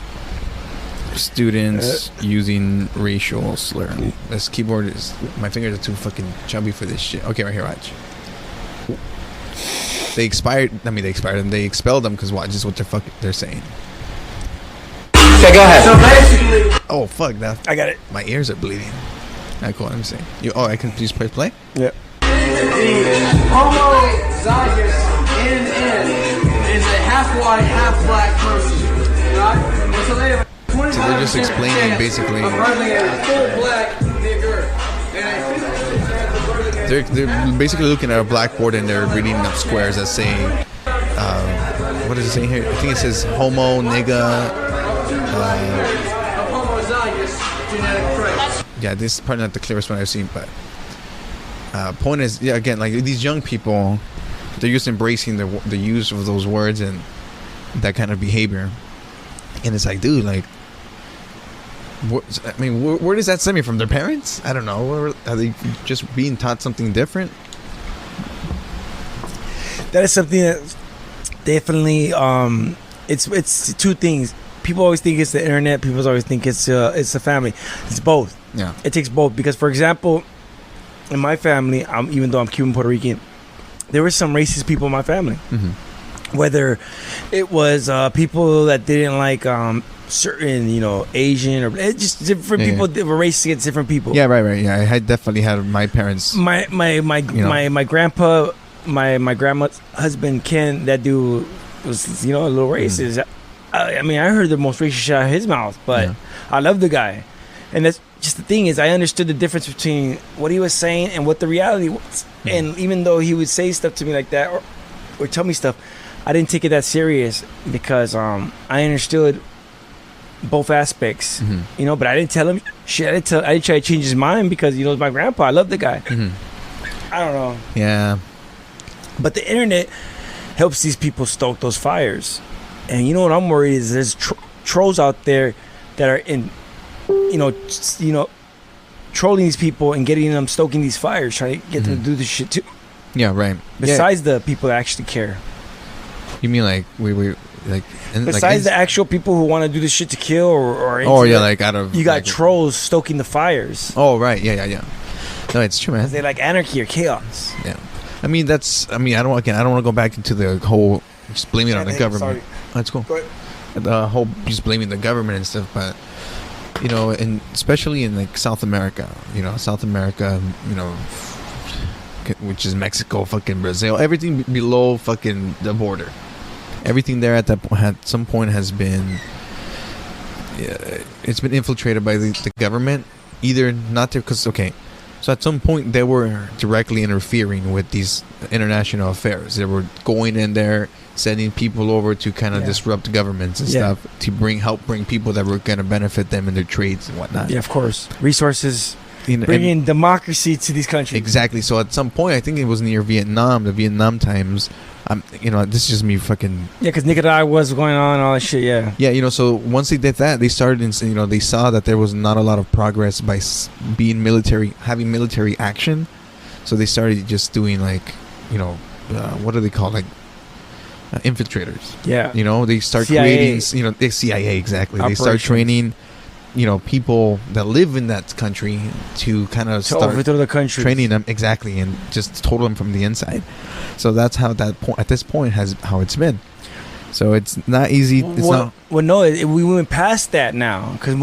students using racial slur. This keyboard is, my fingers are too fucking chubby for this shit. Okay, right here, watch. They expelled them. They expelled them because watch, this is what they're saying. Okay, go ahead. So basically, oh fuck that! I got it. My ears are bleeding. Alright, cool. Let me see. I can just press play. Yep. Homozygous NN is a half white, half black person, right? So they have. So they're just explaining basically. They're basically looking at a blackboard and they're reading up squares that say, what does it say here? I think it says homo, nigga. Yeah, this is probably not the clearest one I've seen, but point is, yeah, again, like these young people, they're just embracing the use of those words and that kind of behavior, and it's like, dude, like. I mean, where does that stem from? Their parents? I don't know. Are they just being taught something different? That is something that definitely. It's two things. People always think it's the internet. People always think it's the family. It's both. Yeah. It takes both because, for example, in my family, even though I'm Cuban Puerto Rican, there were some racist people in my family. Mm-hmm. Whether it was people that didn't like. Certain, Asian or just different people that were racist against different people. Yeah, right. Yeah, I had definitely had my parents. My grandpa, my grandma's husband Ken. That dude was a little racist. I mean, I heard the most racist shit out of his mouth, but I love the guy, and that's just the thing is I understood the difference between what he was saying and what the reality was. And even though he would say stuff to me like that or tell me stuff, I didn't take it that serious because I understood both aspects, but I didn't tell him shit. I didn't try to change his mind because it's my grandpa. I love the guy. I don't know. Yeah, but the internet helps these people stoke those fires, and what I'm worried is there's trolls out there that are in, trolling these people and getting them stoking these fires, trying to get them to do this shit too. Yeah, right. Besides the people that actually care. You mean like we like besides the actual people who want to do this shit to kill or like out of you got trolls stoking the fires. Oh right, yeah. No, it's true, man. They like anarchy or chaos. Yeah, I mean I don't want to go back into the whole just blaming it on the government. Sorry. That's cool. The whole just blaming the government and stuff, but and especially in like South America, which is Mexico, fucking Brazil, everything below fucking the border. Everything there at some point has been, it's been infiltrated by the government. Either not there, because so at some point they were directly interfering with these international affairs. They were going in there, sending people over to kind of disrupt governments and stuff to help bring people that were going to benefit them in their trades and whatnot. Yeah, of course, resources. bringing democracy to these countries. Exactly. So at some point, I think it was near Vietnam, the Vietnam times. This is just me fucking. Yeah, because Nicaragua was going on, all that shit. Yeah. Yeah, so once they did that, they started, they saw that there was not a lot of progress by having military action. So they started just doing what do they call infiltrators? Yeah. They start CIA. creating, the CIA, exactly. They start training, people that live in that country to kind of start overthrow the country, training them exactly, and just total them from the inside. So that's how at this point how it's been. So it's not easy. We went past that now, because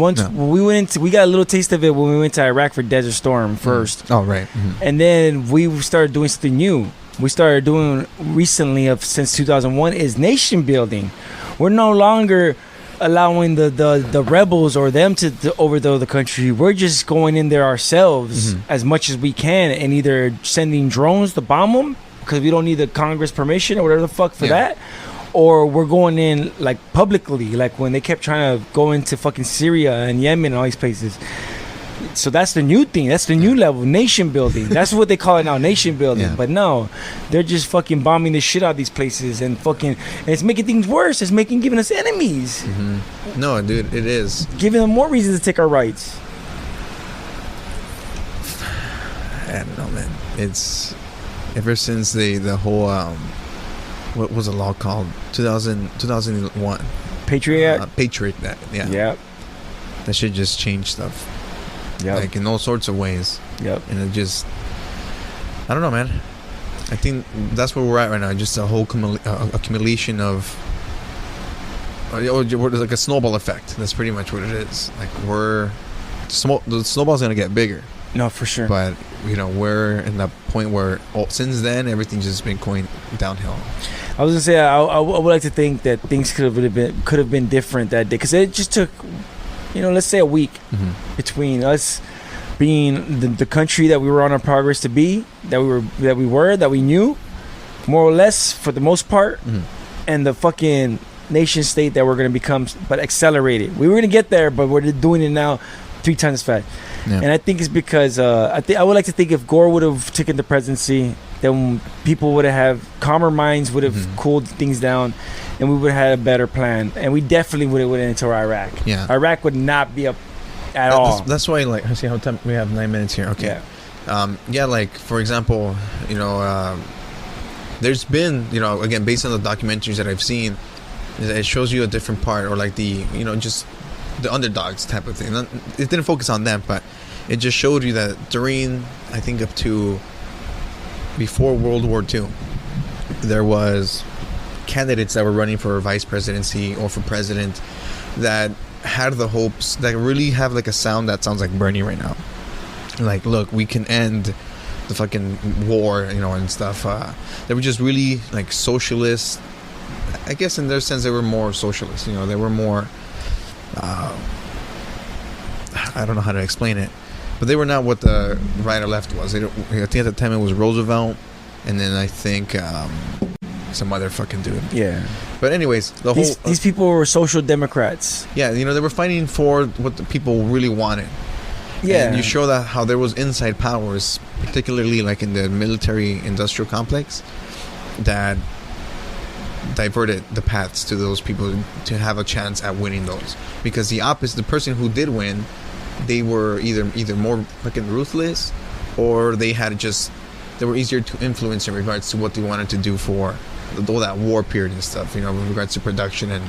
we got a little taste of it when we went to Iraq for Desert Storm first. Oh, right. Mm-hmm. And then we started doing something new. We started doing recently since 2001 is nation building. We're no longer allowing the rebels or them to overthrow the country. We're just going in there ourselves as much as we can, and either sending drones to bomb them because we don't need the Congress permission or whatever the fuck for that, or we're going in publicly, like when they kept trying to go into fucking Syria and Yemen and all these places. So that's the new thing. That's the new level, nation building. That's what they call it now, nation building. Yeah. But no, they're just fucking bombing the shit out of these places and it's making things worse. It's giving us enemies. Mm-hmm. No, dude, it is giving them more reasons to take our rights. I don't know, man. It's ever since the whole what was the law called? 2001 Patriot Act? Patriot Act. Yeah. That shit just changed stuff. Yeah, in all sorts of ways. Yep. And it just, I don't know, man. I think that's where we're at right now. Just a whole accumulation of, like a snowball effect. That's pretty much what it is. Like the snowball's gonna get bigger. No, for sure. But we're in that point where since then everything's just been going downhill. I was gonna say I would like to think that things could have been different that day, because it just took, let's say a week between us being the country that we were on our progress to be, that we knew, more or less for the most part, and the fucking nation state that we're gonna become, but accelerated. We were gonna get there, but we're doing it now 3 times fast. Yeah. And I think it's because I would like to think if Gore would have taken the presidency, then people would have calmer minds, would have cooled things down, and we would have had a better plan. And we definitely would have went into Iraq. Yeah, Iraq would not be up at all. That's why, I see how time we have 9 minutes here. Okay. Yeah. For example, there's been, again, based on the documentaries that I've seen, it shows you a different part, or just the underdogs type of thing. It didn't focus on them, but it just showed you that during, I think, up to before World War II, there was candidates that were running for vice presidency or for president that had the hopes, that really have a sound that sounds like Bernie right now. Look, we can end the fucking war, and stuff. They were just really socialist. I guess in their sense they were more socialist. They were more. I don't know how to explain it, but they were not what the right or left was. I think at the time it was Roosevelt, and then I think some other fucking dude. Yeah. But anyways, these people were social democrats. Yeah, they were fighting for what the people really wanted. Yeah. And you show that how there was inside powers, particularly in the military industrial complex, that diverted the paths to those people to have a chance at winning those. Because the person who did win, they were either more fucking ruthless, or they were easier to influence in regards to what they wanted to do for all that war period and stuff, with regards to production and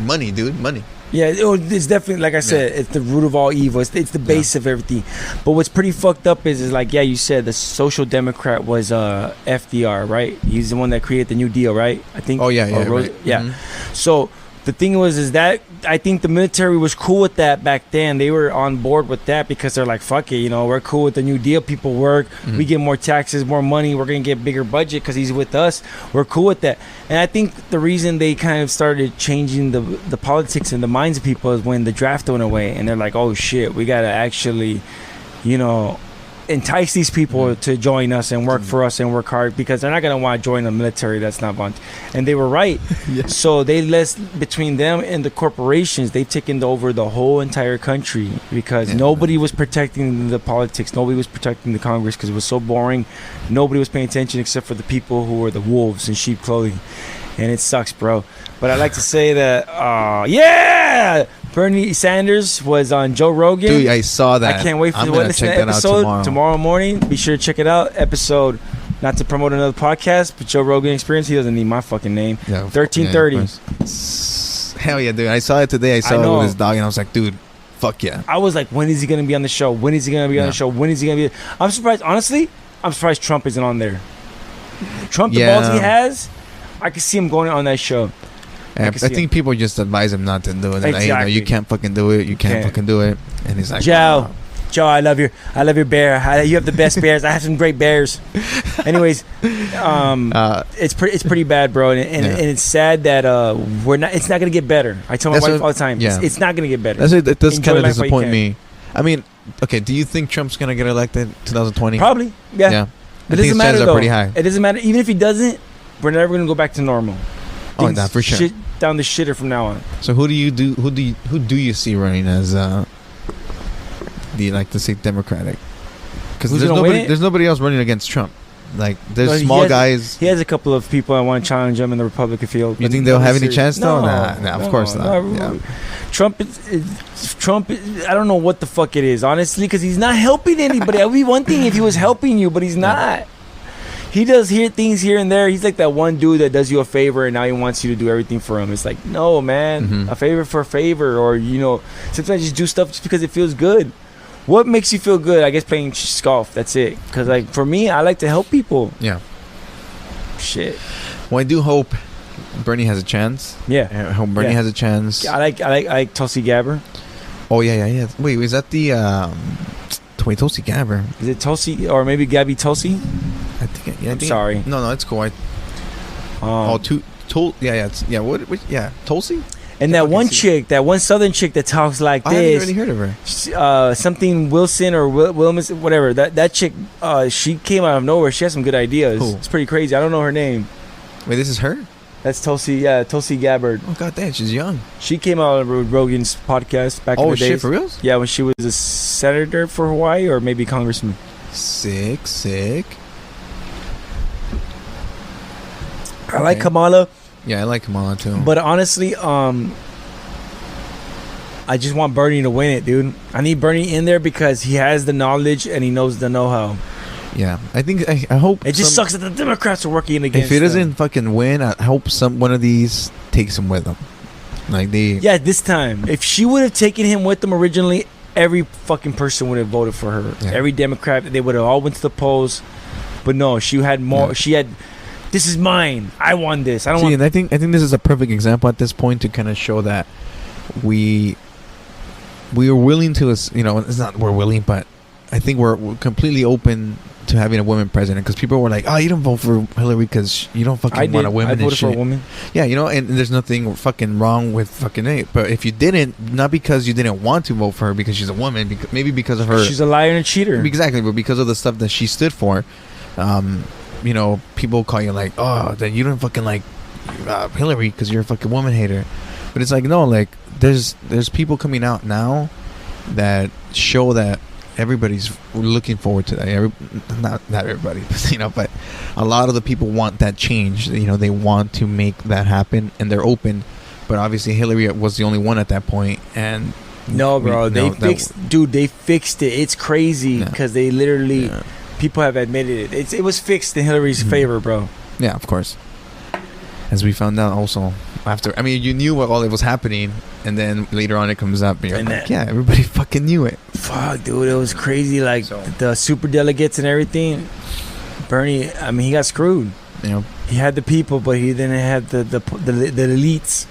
money, dude, money. Yeah, it's definitely, like I said, it's the root of all evil. It's the base of everything. But what's pretty fucked up is you said the social democrat was FDR, right? He's the one that created the New Deal, right? I think. Oh, yeah, right. Yeah. Mm-hmm. So the thing is that I think the military was cool with that back then. They were on board with that because they're like, fuck it, we're cool with the New Deal. People work, we get more taxes, more money. We're going to get bigger budget because he's with us. We're cool with that. And I think the reason they kind of started changing the politics in the minds of people is when the draft went away. And they're like, oh, shit, we got to actually, entice these people to join us and work for us and work hard, because they're not going to want to join the military. That's not voluntary. And they were right. So they between them and the corporations, they've taken over the whole entire country, because nobody was protecting the politics. Nobody was protecting the Congress, because it was so boring. Nobody was paying attention except for the people who were the wolves in sheep clothing. And it sucks, bro. But I like to say that, Bernie Sanders was on Joe Rogan. Dude, I saw that. I can't wait for the episode tomorrow morning. Be sure to check it out. Episode, not to promote another podcast, but Joe Rogan Experience. He doesn't need my fucking name. 1330. Hell yeah, dude. I saw it today. I saw it with his dog, and I was like, dude, fuck yeah. I was like, when is he going to be on the show? When is he going to be on the show? When is he going to be? I'm surprised. Honestly, I'm surprised Trump isn't on there. Trump, the balls he has, I could see him going on that show. I think people just advise him not to do it. Exactly. You can't fucking do it. You can't fucking do it. And he's like, Joe, I love your bear. You have the best bears. I have some great bears. Anyways, it's pretty bad, bro. And it's sad that it's not gonna get better. I tell my wife all the time. Yeah. It's not gonna get better. It does kind of disappoint me. I mean, okay, do you think Trump's gonna get elected 2020? Probably. Yeah. It doesn't matter though. Pretty high. It doesn't matter. Even if he doesn't, we're never gonna go back to normal. Oh, that for sure. Down the shitter from now on. So who do you see running as the Democratic? Because there's nobody else running against Trump. Like there's small guys. He has a couple of people I want to challenge him in the Republican field. You think they'll have any chance though? Nah, of course not. Yeah. Trump. I don't know what the fuck it is, honestly, because he's not helping anybody. It would be one thing if he was helping you, but he's not. He does things here and there. He's like that one dude that does you a favor and now he wants you to do everything for him. It's like, no, man, a favor for a favor. Or, sometimes you just do stuff just because it feels good. What makes you feel good? I guess playing golf. That's it. Because, like, for me, I like to help people. Yeah. Shit. Well, I do hope Bernie has a chance. Yeah. I hope Bernie has a chance. I like Tulsi Gabbard. Oh, yeah. Wait, is that the... Tulsi Gabbard? Is it Tulsi or maybe Gabby Tulsi? I think. I'm sorry. No, it's cool. Tulsi. And that one chick, that one Southern chick that talks like this. I haven't really heard of her. Something Wilson or Wilmus, whatever. That chick, she came out of nowhere. She has some good ideas. Cool. It's pretty crazy. I don't know her name. Wait, this is her? That's Tulsi. Yeah, Tulsi Gabbard. Oh god damn, she's young. She came out on Rogan's podcast back in the days. Oh shit, for real? Yeah, when she was a senator for Hawaii or maybe congressman. Sick. I like Kamala. Yeah, I like Kamala too. But honestly, I just want Bernie to win it, dude. I need Bernie in there because he has the knowledge and he knows the know-how. Yeah, I think I hope it just sucks that the Democrats are working against. If he doesn't fucking win, I hope one of these takes him with them. This time, if she would have taken him with them originally, every fucking person would have voted for her. Yeah. Every Democrat, they would have all went to the polls. But no, she had more. Yeah. She had. This is mine. I won this. And I think this is a perfect example at this point to kind of show that we are willing to. It's not we're willing, but I think we're completely open to having a woman president, because people were like, "Oh, you don't vote for Hillary because you don't fucking want a woman." I voted for a woman. Yeah, and there's nothing fucking wrong with fucking it. But if you didn't, not because you didn't want to vote for her because she's a woman, maybe because of her, she's a liar and a cheater. Exactly, but because of the stuff that she stood for, people call you like, "Oh, then you don't fucking like Hillary because you're a fucking woman hater." But it's like, no, like there's people coming out now that show that everybody's looking forward to that. Not everybody, but a lot of the people want that change. They want to make that happen, and they're open. But obviously, Hillary was the only one at that point. And no, bro, they fixed it. It's crazy because they literally people have admitted it. It was fixed in Hillary's favor, bro. Yeah, of course. As we found out also after. I mean, you knew what all it was happening, and then later on it comes up, and you're like, yeah, everybody fucking knew it. Fuck, dude, it was crazy. Like the super delegates and everything. Bernie, I mean, he got screwed. Yeah, he had the people, but he didn't have the elites.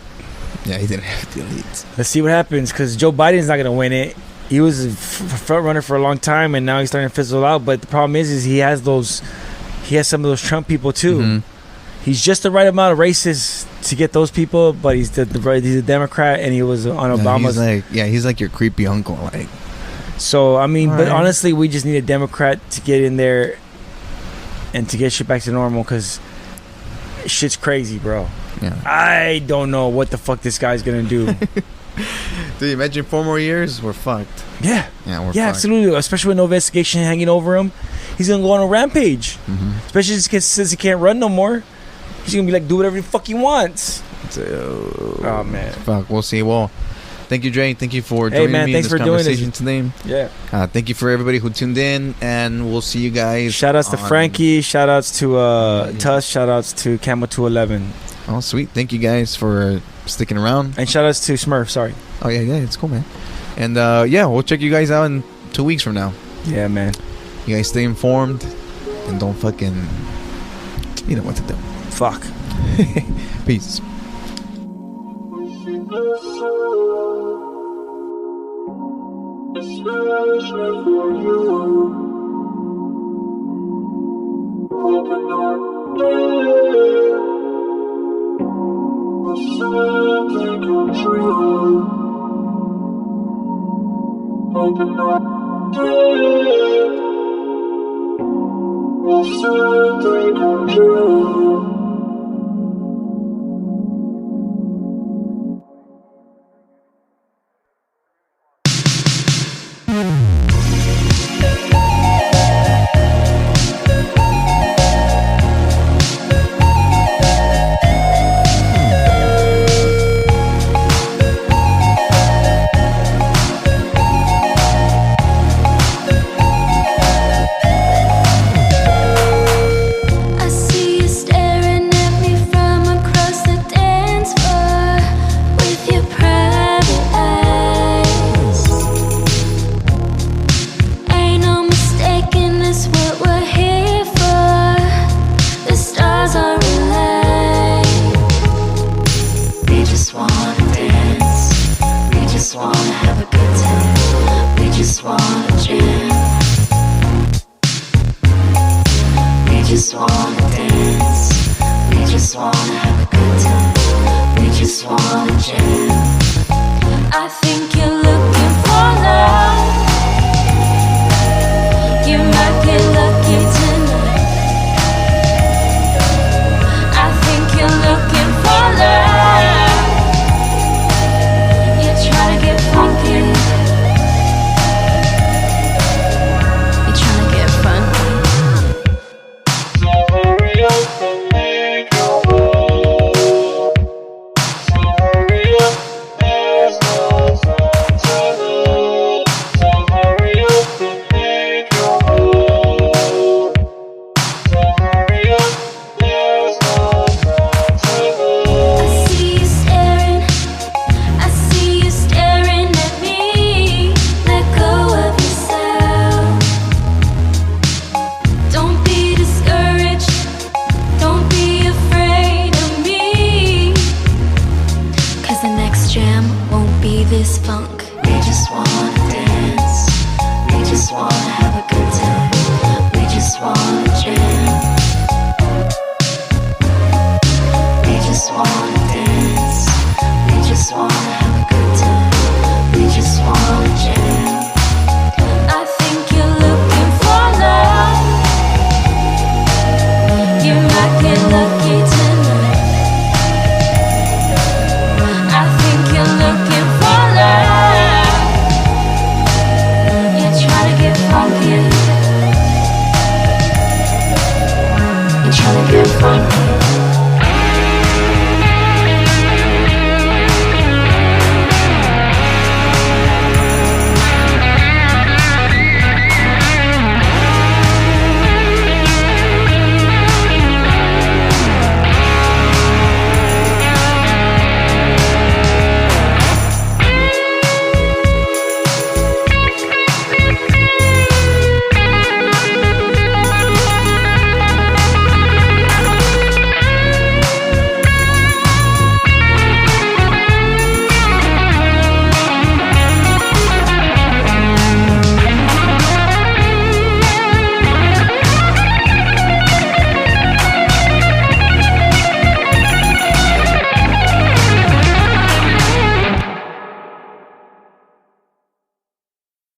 Yeah, he didn't have the elites. Let's see what happens, because Joe Biden's not gonna win it. He was a front runner for a long time, and now he's starting to fizzle out. But the problem is he has some of those Trump people too. Mm-hmm. He's just the right amount of racist to get those people, but he's a Democrat, and he was on Obama's. He's like your creepy uncle. Like, So I mean, All but right. honestly, we just need a Democrat to get in there and to get shit back to normal, because shit's crazy, bro. Yeah. I don't know what the fuck this guy's gonna do. Dude, imagine 4 more years, we're fucked. Yeah, Yeah, we're fucked. absolutely. Especially with no investigation hanging over him, he's gonna go on a rampage. Especially since he can't run no more. He's gonna be like, do whatever the fuck he wants. Oh man. Fuck, we'll see. Well, thank you, Dre. Thank you for Hey, joining man, me in thanks this for doing this. conversation today. Yeah. Thank you for everybody who tuned in, and we'll see you guys. Shout outs to on- Frankie. Shout outs to Tuss. Shout outs to Camo 211. Oh, sweet. Thank you guys for sticking around. And shout outs to Smurf. Sorry. Oh, yeah, it's cool, man. And yeah, we'll check you guys out in 2 weeks from now. Yeah, man. You guys stay informed and don't fucking, you know what to do. Fuck. Peace. I see you staring at me from across the dance floor with your private eyes. Ain't no mistaking this what we're here for. The stars are aligned. We just wanna dance. We just wanna have a good time. We just wanna jam. We just wanna dance. We just wanna have a good time. We just wanna jam. I think you're looking for love. You might get lucky tonight. I think you're looking for love. You're trying to get funky. You're trying to get funky. I see you staring. I see you staring at me. Let go of yourself. Don't be discouraged. Don't be afraid of me. 'Cause the next jam won't be this funk. We just wanna dance. We just wanna have a good time. We just wanna jam. We just wanna dance. We just wanna